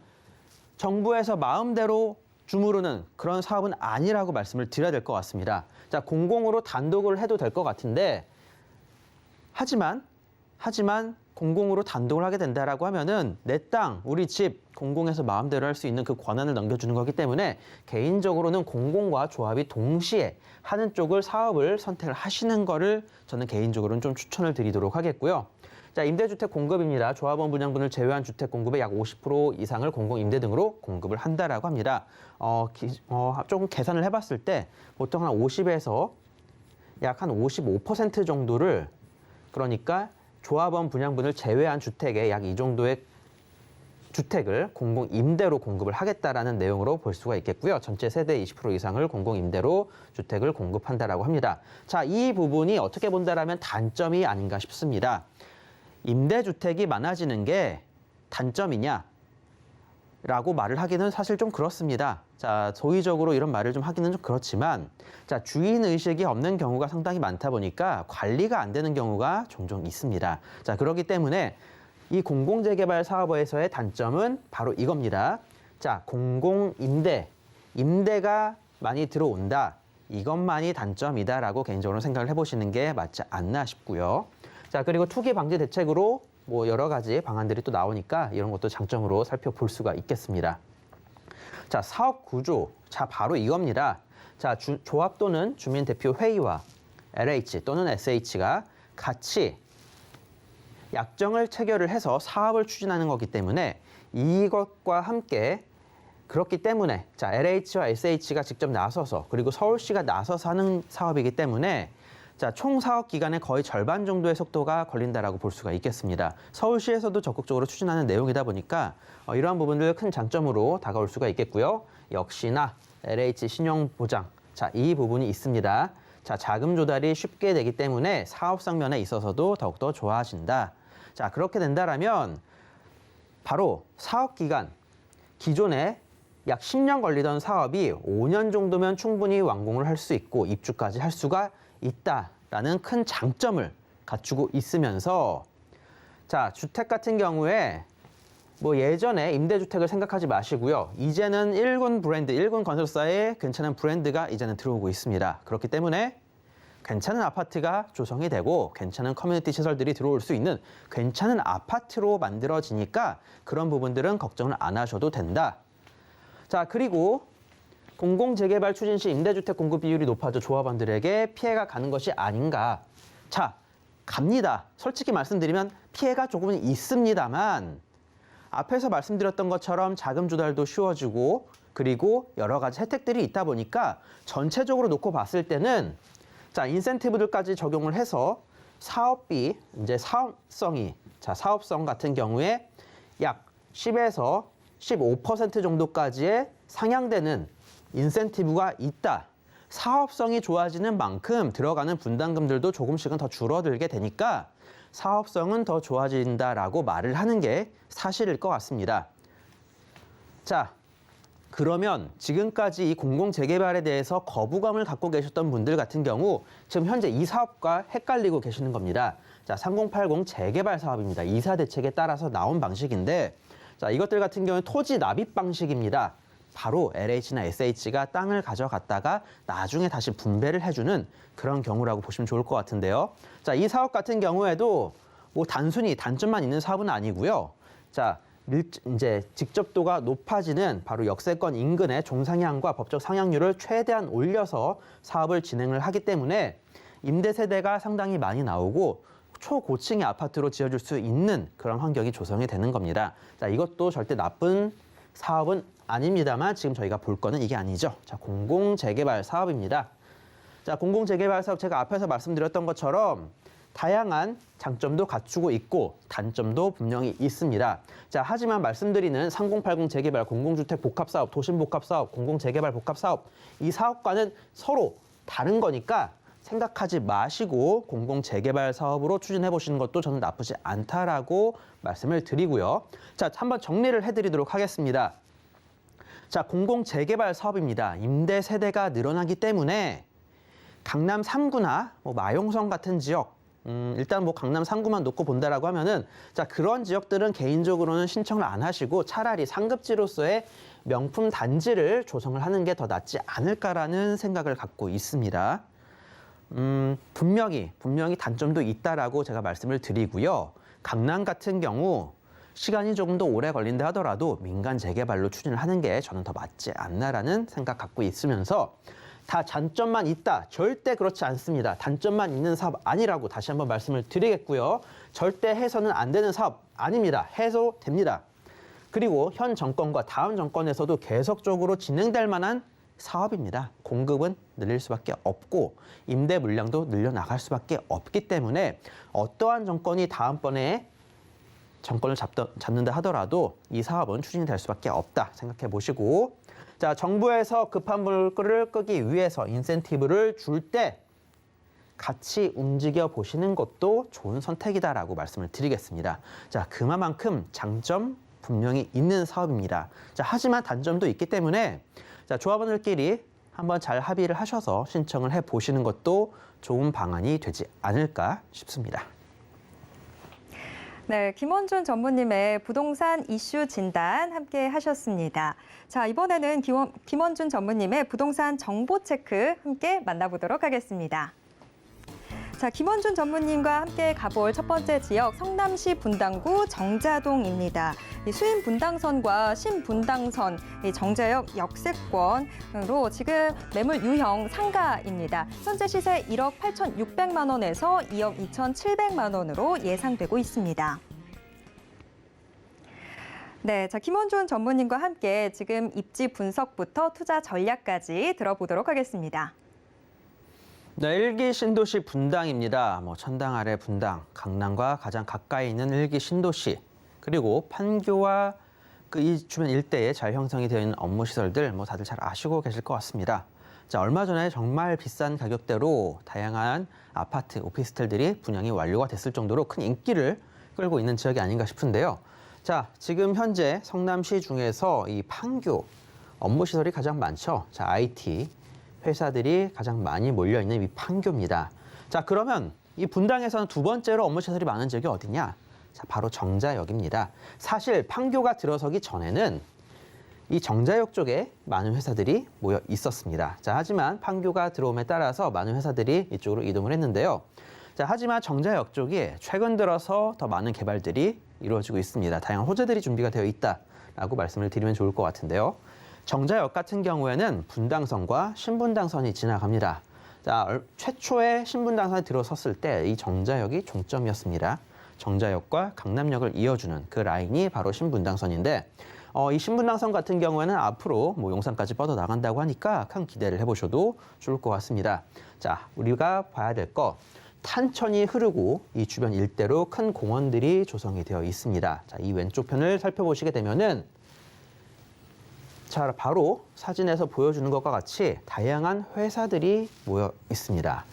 정부에서 마음대로 주무르는 그런 사업은 아니라고 말씀을 드려야 될 것 같습니다. 자, 공공으로 단독을 해도 될 것 같은데 하지만 공공으로 단독을 하게 된다라고 하면은 내 땅, 우리 집 공공에서 마음대로 할 수 있는 그 권한을 넘겨주는 거기 때문에 개인적으로는 공공과 조합이 동시에 하는 쪽을 사업을 선택을 하시는 거를 저는 개인적으로는 좀 추천을 드리도록 하겠고요. 자, 임대주택 공급입니다. 조합원 분양분을 제외한 주택 공급의 약 50% 이상을 공공임대 등으로 공급을 한다라고 합니다. 조금 계산을 해봤을 때 보통 한 50에서 약 한 55% 정도를 그러니까 조합원 분양분을 제외한 주택의 약 이 정도의 주택을 공공임대로 공급을 하겠다라는 내용으로 볼 수가 있겠고요. 전체 세대 20% 이상을 공공임대로 주택을 공급한다라고 합니다. 자, 이 부분이 어떻게 본다라면 단점이 아닌가 싶습니다. 임대주택이 많아지는 게 단점이냐? 라고 말을 하기는 사실 좀 그렇습니다. 자, 소위적으로 이런 말을 좀 하기는 좀 그렇지만 자, 주인의식이 없는 경우가 상당히 많다 보니까 관리가 안 되는 경우가 종종 있습니다. 자, 그렇기 때문에 이 공공재개발 사업에서의 단점은 바로 이겁니다. 자, 공공임대, 임대가 많이 들어온다. 이것만이 단점이다라고 개인적으로 생각을 해보시는 게 맞지 않나 싶고요. 자, 그리고 투기 방지 대책으로 뭐 여러 가지 방안들이 또 나오니까 이런 것도 장점으로 살펴볼 수가 있겠습니다. 자, 사업 구조. 자, 바로 이겁니다. 자, 조합 또는 주민대표회의와 LH 또는 SH가 같이 약정을 체결을 해서 사업을 추진하는 거기 때문에 이것과 함께 그렇기 때문에 자, LH와 SH가 직접 나서서 그리고 서울시가 나서서 하는 사업이기 때문에 자, 총 사업 기간의 거의 절반 정도의 속도가 걸린다라고 볼 수가 있겠습니다. 서울시에서도 적극적으로 추진하는 내용이다 보니까 이러한 부분들 큰 장점으로 다가올 수가 있겠고요. 역시나 LH 신용보장, 자, 이 부분이 있습니다. 자, 자금 조달이 쉽게 되기 때문에 사업성 면에 있어서도 더욱더 좋아진다. 자, 그렇게 된다라면 바로 사업 기간, 기존에 약 10년 걸리던 사업이 5년 정도면 충분히 완공을 할 수 있고 입주까지 할 수가 있다라는 큰 장점을 갖추고 있으면서 자, 주택 같은 경우에 뭐 예전에 임대주택을 생각하지 마시고요. 이제는 일군 브랜드, 일군 건설사의 괜찮은 브랜드가 이제는 들어오고 있습니다. 그렇기 때문에 괜찮은 아파트가 조성이 되고 괜찮은 커뮤니티 시설들이 들어올 수 있는 괜찮은 아파트로 만들어지니까 그런 부분들은 걱정을 안 하셔도 된다. 자, 그리고 공공재개발 추진 시 임대주택 공급 비율이 높아져 조합원들에게 피해가 가는 것이 아닌가. 자, 갑니다. 솔직히 말씀드리면 피해가 조금은 있습니다만 앞에서 말씀드렸던 것처럼 자금 조달도 쉬워지고 그리고 여러 가지 혜택들이 있다 보니까 전체적으로 놓고 봤을 때는 자, 인센티브들까지 적용을 해서 사업비, 이제 사업성 같은 경우에 약 10에서 15% 정도까지의 상향되는 인센티브가 있다. 사업성이 좋아지는 만큼 들어가는 분담금들도 조금씩은 더 줄어들게 되니까 사업성은 더 좋아진다라고 말을 하는 게 사실일 것 같습니다. 자, 그러면 지금까지 이 공공재개발에 대해서 거부감을 갖고 계셨던 분들 같은 경우 지금 현재 이 사업과 헷갈리고 계시는 겁니다. 자, 3080 재개발 사업입니다. 이사 대책에 따라서 나온 방식인데 자, 이것들 같은 경우는 토지 납입 방식입니다. 바로 LH나 SH가 땅을 가져갔다가 나중에 다시 분배를 해주는 그런 경우라고 보시면 좋을 것 같은데요. 자, 이 사업 같은 경우에도 뭐 단순히 단점만 있는 사업은 아니고요. 자, 이제 직접도가 높아지는 바로 역세권 인근의 종상향과 법적 상향률을 최대한 올려서 사업을 진행을 하기 때문에 임대 세대가 상당히 많이 나오고 초고층의 아파트로 지어줄 수 있는 그런 환경이 조성이 되는 겁니다. 자, 이것도 절대 나쁜 사업은 아닙니다만 지금 저희가 볼 거는 이게 아니죠. 자, 공공재개발 사업입니다. 자, 공공재개발 사업 제가 앞에서 말씀드렸던 것처럼 다양한 장점도 갖추고 있고 단점도 분명히 있습니다. 자, 하지만 말씀드리는 3080 재개발, 공공주택 복합사업, 도심복합사업, 공공재개발 복합사업 이 사업과는 서로 다른 거니까 생각하지 마시고 공공재개발 사업으로 추진해 보시는 것도 저는 나쁘지 않다라고 말씀을 드리고요. 자, 한번 정리를 해드리도록 하겠습니다. 자, 공공재개발 사업입니다. 임대 세대가 늘어나기 때문에 강남 3구나 마용성 같은 지역, 일단 강남 3구만 놓고 본다라고 하면은, 자, 그런 지역들은 개인적으로는 신청을 안 하시고 차라리 상급지로서의 명품 단지를 조성을 하는 게 더 낫지 않을까라는 생각을 갖고 있습니다. 분명히 단점도 있다라고 제가 말씀을 드리고요. 강남 같은 경우 시간이 조금 더 오래 걸린다 하더라도 민간 재개발로 추진을 하는 게 저는 더 맞지 않나라는 생각 갖고 있으면서, 다 장점만 있다. 절대 그렇지 않습니다. 단점만 있는 사업 아니라고 다시 한번 말씀을 드리겠고요. 절대 해서는 안 되는 사업 아닙니다. 해소됩니다. 그리고 현 정권과 다음 정권에서도 계속적으로 진행될 만한 사업입니다. 공급은 늘릴 수밖에 없고 임대 물량도 늘려나갈 수밖에 없기 때문에 어떠한 정권이 다음번에 정권을 잡는다 하더라도 이 사업은 추진이 될 수밖에 없다 생각해 보시고, 자, 정부에서 급한 불을 끄기 위해서 인센티브를 줄 때 같이 움직여 보시는 것도 좋은 선택이다라고 말씀을 드리겠습니다. 자, 그만큼 장점 분명히 있는 사업입니다. 자, 하지만 단점도 있기 때문에, 자, 조합원들끼리 한번 잘 합의를 하셔서 신청을 해 보시는 것도 좋은 방안이 되지 않을까 싶습니다. 네, 김원준 전무님의 부동산 이슈 진단 함께 하셨습니다. 자, 이번에는 김원준 전무님의 부동산 정보 체크 함께 만나보도록 하겠습니다. 자, 김원준 전무님과 함께 가볼 첫 번째 지역 성남시 분당구 정자동입니다. 이 수인 분당선과 신분당선, 이 정자역 역세권으로 지금 매물 유형 상가입니다. 현재 시세 1억 8,600만 원에서 2억 2,700만 원으로 예상되고 있습니다. 네, 자, 김원준 전무님과 함께 지금 입지 분석부터 투자 전략까지 들어보도록 하겠습니다. 네, 1기 신도시 분당입니다. 천당 아래 분당, 강남과 가장 가까이 있는 1기 신도시, 그리고 판교와 이 주변 일대에 잘 형성이 되어 있는 업무 시설들 다들 잘 아시고 계실 것 같습니다. 자, 얼마 전에 정말 비싼 가격대로 다양한 아파트, 오피스텔들이 분양이 완료가 됐을 정도로 큰 인기를 끌고 있는 지역이 아닌가 싶은데요. 자, 지금 현재 성남시 중에서 이 판교 업무 시설이 가장 많죠. 자, IT 회사들이 가장 많이 몰려있는 이 판교입니다. 자, 그러면 이 분당에서는 두 번째로 업무 시설이 많은 지역이 어디냐? 자, 바로 정자역입니다. 사실 판교가 들어서기 전에는 이 정자역 쪽에 많은 회사들이 모여 있었습니다. 자, 하지만 판교가 들어옴에 따라서 많은 회사들이 이쪽으로 이동을 했는데요. 자, 하지만 정자역 쪽에 최근 들어서 더 많은 개발들이 이루어지고 있습니다. 다양한 호재들이 준비가 되어 있다라고 말씀을 드리면 좋을 것 같은데요. 정자역 같은 경우에는 분당선과 신분당선이 지나갑니다. 자, 최초에 신분당선에 들어섰을 때 이 정자역이 종점이었습니다. 정자역과 강남역을 이어주는 그 라인이 바로 신분당선인데, 이 신분당선 같은 경우에는 앞으로 용산까지 뻗어나간다고 하니까 큰 기대를 해보셔도 좋을 것 같습니다. 자, 우리가 봐야 될 거, 탄천이 흐르고 이 주변 일대로 큰 공원들이 조성이 되어 있습니다. 자, 이 왼쪽 편을 살펴보시게 되면은, 자, 바로 사진에서 보여주는 것과 같이 다양한 회사들이 모여 있습니다.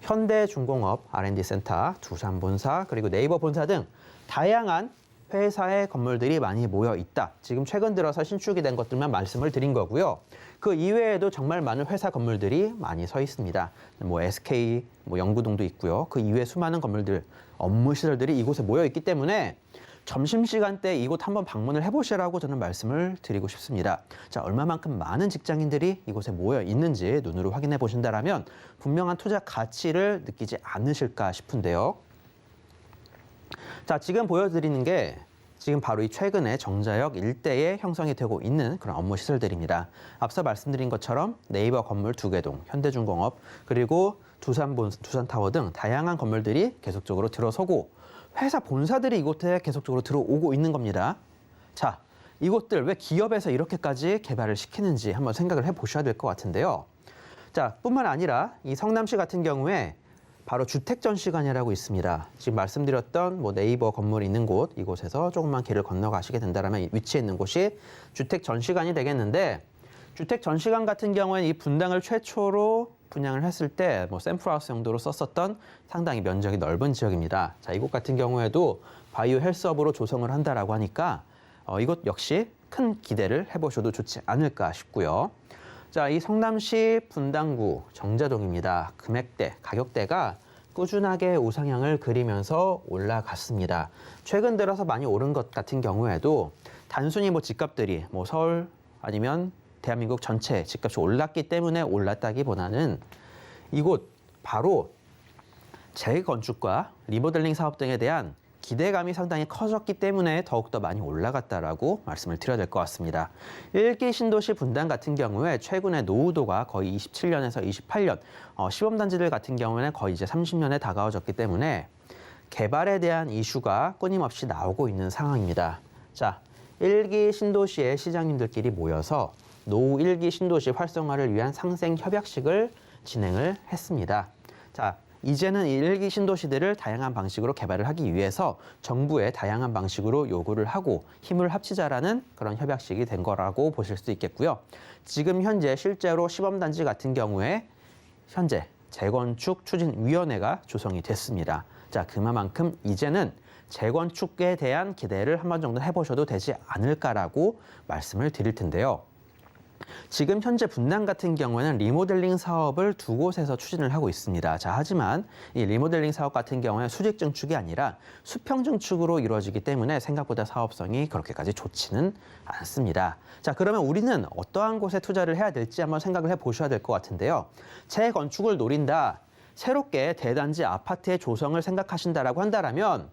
현대중공업 R&D센터, 두산본사, 그리고 네이버 본사 등 다양한 회사의 건물들이 많이 모여 있다. 지금 최근 들어서 신축이 된 것들만 말씀을 드린 거고요. 그 이외에도 정말 많은 회사 건물들이 많이 서 있습니다. SK, 영구동도 있고요. 그 이외에 수많은 건물들, 업무 시설들이 이곳에 모여 있기 때문에 점심시간 때 이곳 한번 방문을 해보시라고 저는 말씀을 드리고 싶습니다. 자, 얼마만큼 많은 직장인들이 이곳에 모여 있는지 눈으로 확인해 보신다면 분명한 투자 가치를 느끼지 않으실까 싶은데요. 자, 지금 보여드리는 게 지금 바로 이 최근에 정자역 일대에 형성이 되고 있는 그런 업무 시설들입니다. 앞서 말씀드린 것처럼 네이버 건물 2개동, 현대중공업, 그리고 두산타워 등 다양한 건물들이 계속적으로 들어서고 회사 본사들이 이곳에 계속적으로 들어오고 있는 겁니다. 자, 이곳들 왜 기업에서 이렇게까지 개발을 시키는지 한번 생각을 해보셔야 될 것 같은데요. 자, 뿐만 아니라 이 성남시 같은 경우에 바로 주택 전시관이라고 있습니다. 지금 말씀드렸던 네이버 건물이 있는 곳, 이곳에서 조금만 길을 건너가시게 된다면 위치해 있는 곳이 주택 전시관이 되겠는데, 주택 전시관 같은 경우에는 이 분당을 최초로 분양을 했을 때 샘플하우스 용도로 썼었던 상당히 면적이 넓은 지역입니다. 자, 이곳 같은 경우에도 바이오 헬스업으로 조성을 한다라고 하니까 이곳 역시 큰 기대를 해보셔도 좋지 않을까 싶고요. 자, 이 성남시 분당구 정자동입니다. 금액대, 가격대가 꾸준하게 우상향을 그리면서 올라갔습니다. 최근 들어서 많이 오른 것 같은 경우에도 단순히 집값들이 서울 아니면 대한민국 전체 집값이 올랐기 때문에 올랐다기보다는 이곳 바로 재건축과 리모델링 사업 등에 대한 기대감이 상당히 커졌기 때문에 더욱더 많이 올라갔다라고 말씀을 드려야 될 것 같습니다. 1기 신도시 분당 같은 경우에 최근에 노후도가 거의 27년에서 28년, 시범단지들 같은 경우에는 거의 이제 30년에 다가와졌기 때문에 개발에 대한 이슈가 끊임없이 나오고 있는 상황입니다. 자, 1기 신도시의 시장님들끼리 모여서 노후 1기 신도시 활성화를 위한 상생 협약식을 진행을 했습니다. 자, 이제는 이 1기 신도시들을 다양한 방식으로 개발을 하기 위해서 정부에 다양한 방식으로 요구를 하고 힘을 합치자라는 그런 협약식이 된 거라고 보실 수 있겠고요. 지금 현재 실제로 시범단지 같은 경우에 현재 재건축 추진위원회가 조성이 됐습니다. 자, 그만큼 이제는 재건축에 대한 기대를 한 번 정도 해보셔도 되지 않을까라고 말씀을 드릴 텐데요. 지금 현재 분당 같은 경우에는 리모델링 사업을 두 곳에서 추진을 하고 있습니다. 자, 하지만 이 리모델링 사업 같은 경우에 수직 증축이 아니라 수평 증축으로 이루어지기 때문에 생각보다 사업성이 그렇게까지 좋지는 않습니다. 자, 그러면 우리는 어떠한 곳에 투자를 해야 될지 한번 생각을 해보셔야 될 것 같은데요. 재건축을 노린다, 새롭게 대단지 아파트의 조성을 생각하신다라고 한다면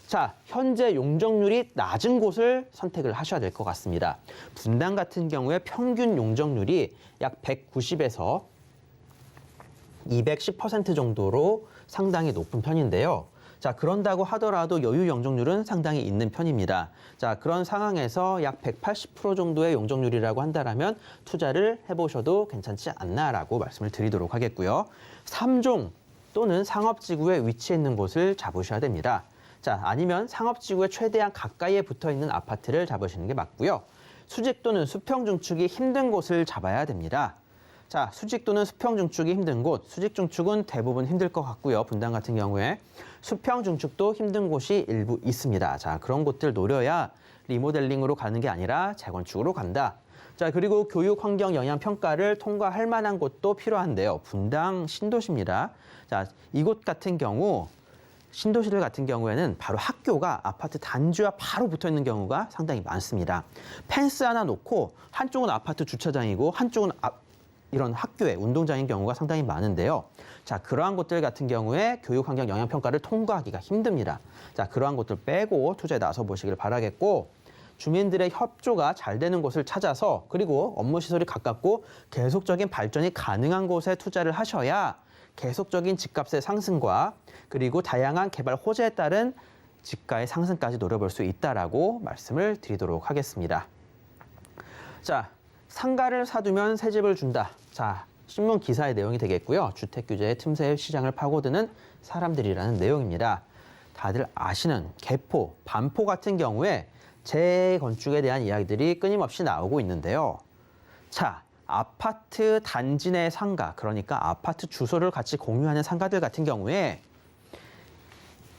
자, 현재 용적률이 낮은 곳을 선택을 하셔야 될 것 같습니다. 분당 같은 경우에 평균 용적률이 약 190에서 210% 정도로 상당히 높은 편인데요. 자, 그런다고 하더라도 여유 용적률은 상당히 있는 편입니다. 자, 그런 상황에서 약 180% 정도의 용적률이라고 한다면 투자를 해보셔도 괜찮지 않나라고 말씀을 드리도록 하겠고요. 3종 또는 상업지구에 위치해 있는 곳을 잡으셔야 됩니다. 자, 아니면 상업지구에 최대한 가까이에 붙어있는 아파트를 잡으시는 게 맞고요. 수직 또는 수평 증축이 힘든 곳을 잡아야 됩니다. 자, 수직 또는 수평 증축이 힘든 곳, 수직 증축은 대부분 힘들 것 같고요. 분당 같은 경우에 수평 증축도 힘든 곳이 일부 있습니다. 자, 그런 곳들 노려야 리모델링으로 가는 게 아니라 재건축으로 간다. 자, 그리고 교육 환경 영향 평가를 통과할 만한 곳도 필요한데요. 분당 신도시입니다. 자, 이곳 같은 경우 신도시들 같은 경우에는 바로 학교가 아파트 단지와 바로 붙어 있는 경우가 상당히 많습니다. 펜스 하나 놓고 한쪽은 아파트 주차장이고 한쪽은 이런 학교의 운동장인 경우가 상당히 많은데요. 자, 그러한 곳들 같은 경우에 교육환경 영향평가를 통과하기가 힘듭니다. 자, 그러한 곳들 빼고 투자에 나서 보시길 바라겠고, 주민들의 협조가 잘 되는 곳을 찾아서 그리고 업무시설이 가깝고 계속적인 발전이 가능한 곳에 투자를 하셔야 계속적인 집값의 상승과 그리고 다양한 개발 호재에 따른 집가의 상승까지 노려볼 수 있다라고 말씀을 드리도록 하겠습니다. 자, 상가를 사두면 새 집을 준다. 자, 신문 기사의 내용이 되겠고요. 주택 규제의 틈새 시장을 파고드는 사람들이라는 내용입니다. 다들 아시는 개포, 반포 같은 경우에 재건축에 대한 이야기들이 끊임없이 나오고 있는데요. 자, 아파트 단지 내 상가, 그러니까 아파트 주소를 같이 공유하는 상가들 같은 경우에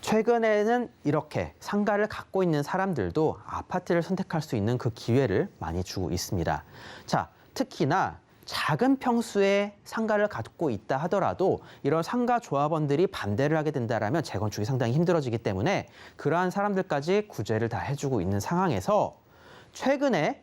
최근에는 이렇게 상가를 갖고 있는 사람들도 아파트를 선택할 수 있는 그 기회를 많이 주고 있습니다. 자, 특히나 작은 평수의 상가를 갖고 있다 하더라도 이런 상가 조합원들이 반대를 하게 된다면 재건축이 상당히 힘들어지기 때문에 그러한 사람들까지 구제를 다 해주고 있는 상황에서 최근에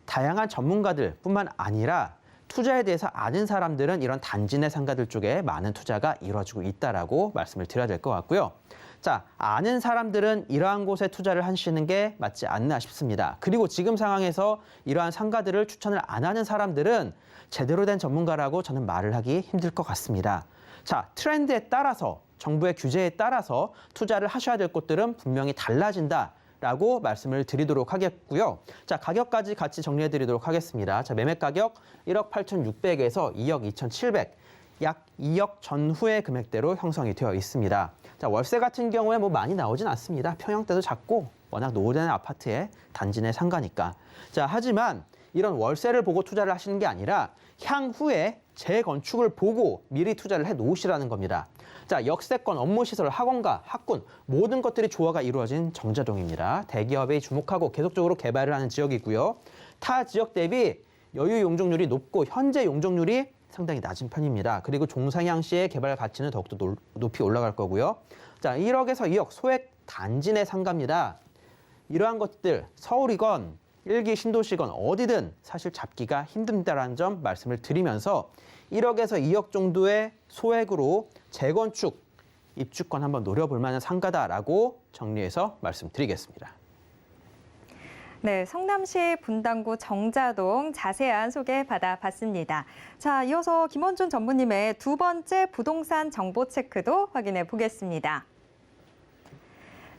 다양한 전문가들뿐만 아니라 투자에 대해서 아는 사람들은 이런 단지 내 상가들 쪽에 많은 투자가 이루어지고 있다라고 말씀을 드려야 될 것 같고요. 자, 아는 사람들은 이러한 곳에 투자를 하시는 게 맞지 않나 싶습니다. 그리고 지금 상황에서 이러한 상가들을 추천을 안 하는 사람들은 제대로 된 전문가라고 저는 말을 하기 힘들 것 같습니다. 자, 트렌드에 따라서 정부의 규제에 따라서 투자를 하셔야 될 곳들은 분명히 달라진다라고 말씀을 드리도록 하겠고요. 자, 가격까지 같이 정리해 드리도록 하겠습니다. 자, 매매 가격 1억 8,600에서 2억 2,700, 약 2억 전후의 금액대로 형성이 되어 있습니다. 자, 월세 같은 경우에 많이 나오진 않습니다. 평형대도 작고 워낙 노후된 아파트에 단지 내 상가니까. 자, 하지만 이런 월세를 보고 투자를 하시는 게 아니라 향후에 재건축을 보고 미리 투자를 해 놓으시라는 겁니다. 자, 역세권, 업무시설, 학원가, 학군 모든 것들이 조화가 이루어진 정자동입니다. 대기업이 주목하고 계속적으로 개발을 하는 지역이고요. 타 지역 대비 여유 용적률이 높고 현재 용적률이 상당히 낮은 편입니다. 그리고 종상향 시의 개발 가치는 더욱더 높이 올라갈 거고요. 자, 1억에서 2억 소액 단지 내 상가입니다. 이러한 것들 서울이건 1기 신도시건 어디든 사실 잡기가 힘듭니다라는 점 말씀을 드리면서 1억에서 2억 정도의 소액으로 재건축, 입주권 한번 노려볼 만한 상가다라고 정리해서 말씀드리겠습니다. 네, 성남시 분당구 정자동 자세한 소개 받아봤습니다. 자, 이어서 김원준 전무님의 두 번째 부동산 정보 체크도 확인해 보겠습니다.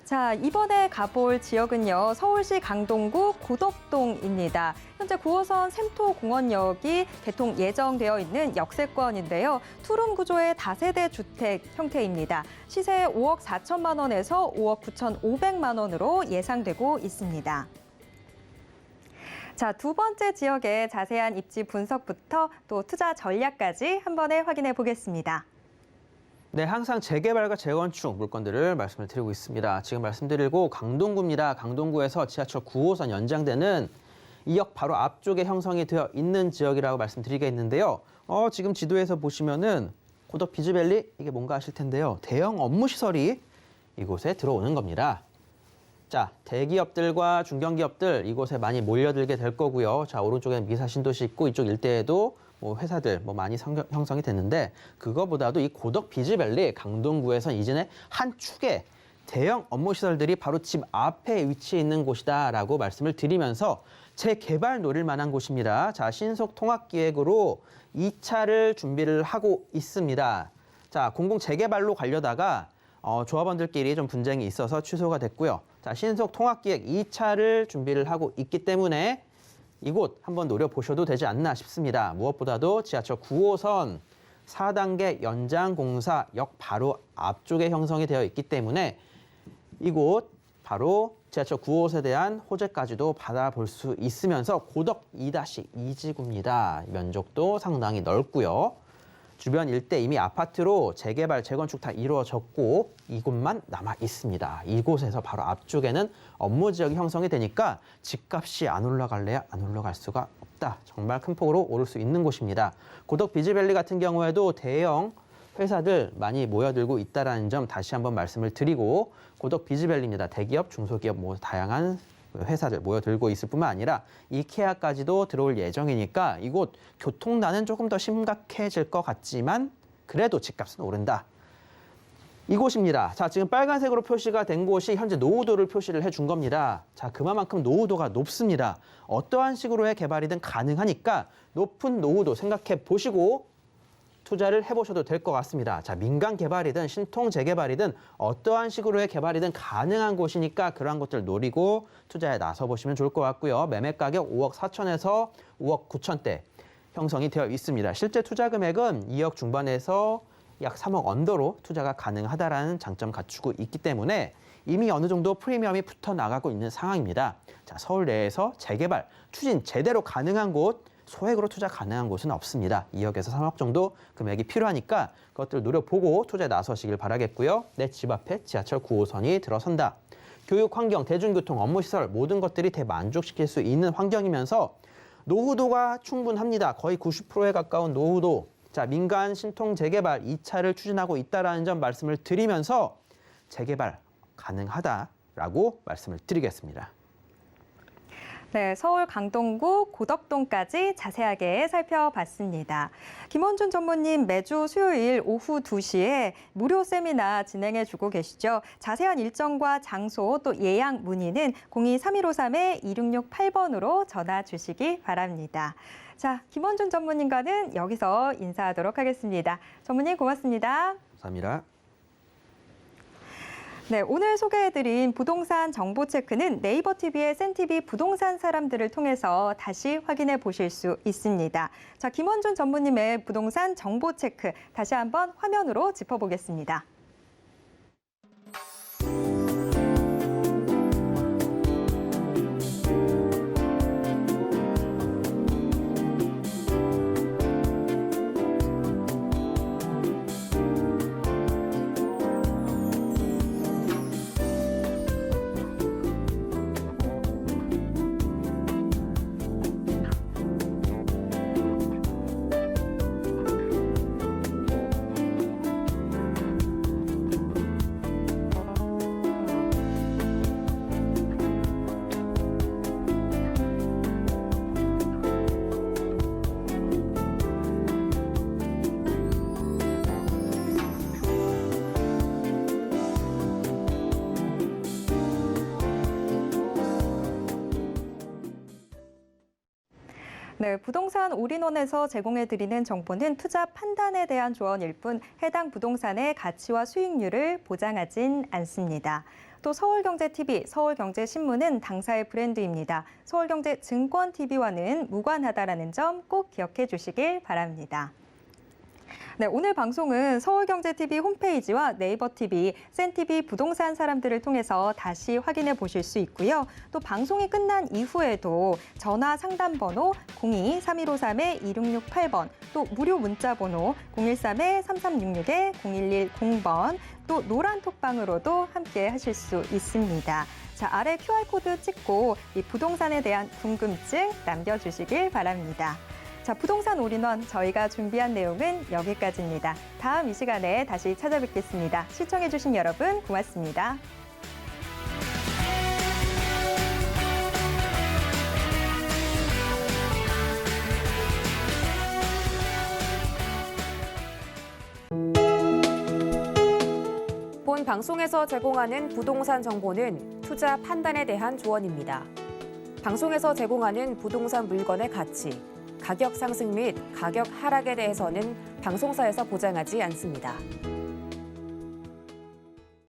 자, 이번에 가볼 지역은요, 서울시 강동구 고덕동입니다. 현재 9호선 샘토공원역이 개통 예정되어 있는 역세권인데요. 투룸 구조의 다세대 주택 형태입니다. 시세 5억 4천만 원에서 5억 9,500만 원으로 예상되고 있습니다. 자, 두 번째 지역의 자세한 입지 분석부터 또 투자 전략까지 한 번에 확인해 보겠습니다. 네, 항상 재개발과 재건축 물건들을 말씀을 드리고 있습니다. 지금 말씀드리고 강동구입니다. 강동구에서 지하철 9호선 연장되는 2역 바로 앞쪽에 형성이 되어 있는 지역이라고 말씀드리겠는데요. 지금 지도에서 보시면은 고덕 비즈밸리 이게 뭔가 하실 텐데요. 대형 업무시설이 이곳에 들어오는 겁니다. 자, 대기업들과 중견기업들 이곳에 많이 몰려들게 될 거고요. 자, 오른쪽에 미사신도시 있고 이쪽 일대에도 회사들 많이 형성이 됐는데 그거보다도 이 고덕 비즈밸리 강동구에선 이전에 한 축의 대형 업무시설들이 바로 집 앞에 위치해 있는 곳이다라고 말씀을 드리면서 재개발 노릴 만한 곳입니다. 자, 신속 통합기획으로 2차를 준비를 하고 있습니다. 자, 공공 재개발로 가려다가 조합원들끼리 좀 분쟁이 있어서 취소가 됐고요. 자, 신속 통합기획 2차를 준비를 하고 있기 때문에 이곳 한번 노려보셔도 되지 않나 싶습니다. 무엇보다도 지하철 9호선 4단계 연장 공사 역 바로 앞쪽에 형성이 되어 있기 때문에 이곳 바로 지하철 9호선에 대한 호재까지도 받아볼 수 있으면서 고덕 2-2지구입니다. 면적도 상당히 넓고요. 주변 일대 이미 아파트로 재개발, 재건축 다 이루어졌고 이곳만 남아 있습니다. 이곳에서 바로 앞쪽에는 업무 지역이 형성이 되니까 집값이 안 올라갈래야 안 올라갈 수가 없다. 정말 큰 폭으로 오를 수 있는 곳입니다. 고덕 비즈밸리 같은 경우에도 대형 회사들 많이 모여들고 있다는 점 다시 한번 말씀을 드리고 고덕 비즈밸리입니다. 대기업, 중소기업 다양한 회사들 모여들고 있을 뿐만 아니라 이케아까지도 들어올 예정이니까 이곳 교통난은 조금 더 심각해질 것 같지만 그래도 집값은 오른다. 이곳입니다. 자, 지금 빨간색으로 표시가 된 곳이 현재 노후도를 표시를 해준 겁니다. 자, 그만큼 노후도가 높습니다. 어떠한 식으로의 개발이든 가능하니까 높은 노후도 생각해 보시고 투자를 해보셔도 될 것 같습니다. 자, 민간 개발이든 신통 재개발이든 어떠한 식으로의 개발이든 가능한 곳이니까 그러한 것들 노리고 투자에 나서보시면 좋을 것 같고요. 매매 가격 5억 4천에서 5억 9천대 형성이 되어 있습니다. 실제 투자 금액은 2억 중반에서 약 3억 언더로 투자가 가능하다라는 장점 갖추고 있기 때문에 이미 어느 정도 프리미엄이 붙어 나가고 있는 상황입니다. 자, 서울 내에서 재개발, 추진 제대로 가능한 곳, 소액으로 투자 가능한 곳은 없습니다. 2억에서 3억 정도 금액이 필요하니까 그것들을 노려보고 투자에 나서시길 바라겠고요. 내 집 앞에 지하철 9호선이 들어선다. 교육 환경, 대중교통, 업무시설 모든 것들이 대만족시킬 수 있는 환경이면서 노후도가 충분합니다. 거의 90%에 가까운 노후도. 자, 민간 신통 재개발 2차를 추진하고 있다는 점 말씀을 드리면서 재개발 가능하다라고 말씀을 드리겠습니다. 네, 서울 강동구 고덕동까지 자세하게 살펴봤습니다. 김원준 전무님 매주 수요일 오후 2시에 무료 세미나 진행해주고 계시죠. 자세한 일정과 장소 또 예약 문의는 02-3153-2668번으로 전화 주시기 바랍니다. 자, 김원준 전무님과는 여기서 인사하도록 하겠습니다. 전무님 고맙습니다. 감사합니다. 네, 오늘 소개해드린 부동산 정보 체크는 네이버 TV의 센TV 부동산 사람들을 통해서 다시 확인해 보실 수 있습니다. 자, 김원준 전무님의 부동산 정보 체크 다시 한번 화면으로 짚어보겠습니다. 네, 부동산 올인원에서 제공해드리는 정보는 투자 판단에 대한 조언일 뿐 해당 부동산의 가치와 수익률을 보장하진 않습니다. 또 서울경제TV, 서울경제신문은 당사의 브랜드입니다. 서울경제증권TV와는 무관하다라는 점 꼭 기억해 주시길 바랍니다. 네, 오늘 방송은 서울경제TV 홈페이지와 네이버TV, 센TV 부동산 사람들을 통해서 다시 확인해 보실 수 있고요. 또 방송이 끝난 이후에도 전화 상담번호 02-3153-2668번, 또 무료 문자번호 013-3366-0110번, 또 노란 톡방으로도 함께 하실 수 있습니다. 자, 아래 QR코드 찍고 이 부동산에 대한 궁금증 남겨주시길 바랍니다. 자, 부동산 올인원 저희가 준비한 내용은 여기까지입니다. 다음 이 시간에 다시 찾아뵙겠습니다. 시청해주신 여러분 고맙습니다. 본 방송에서 제공하는 부동산 정보는 투자 판단에 대한 조언입니다. 방송에서 제공하는 부동산 물건의 가치, 가격 상승 및 가격 하락에 대해서는 방송사에서 보장하지 않습니다.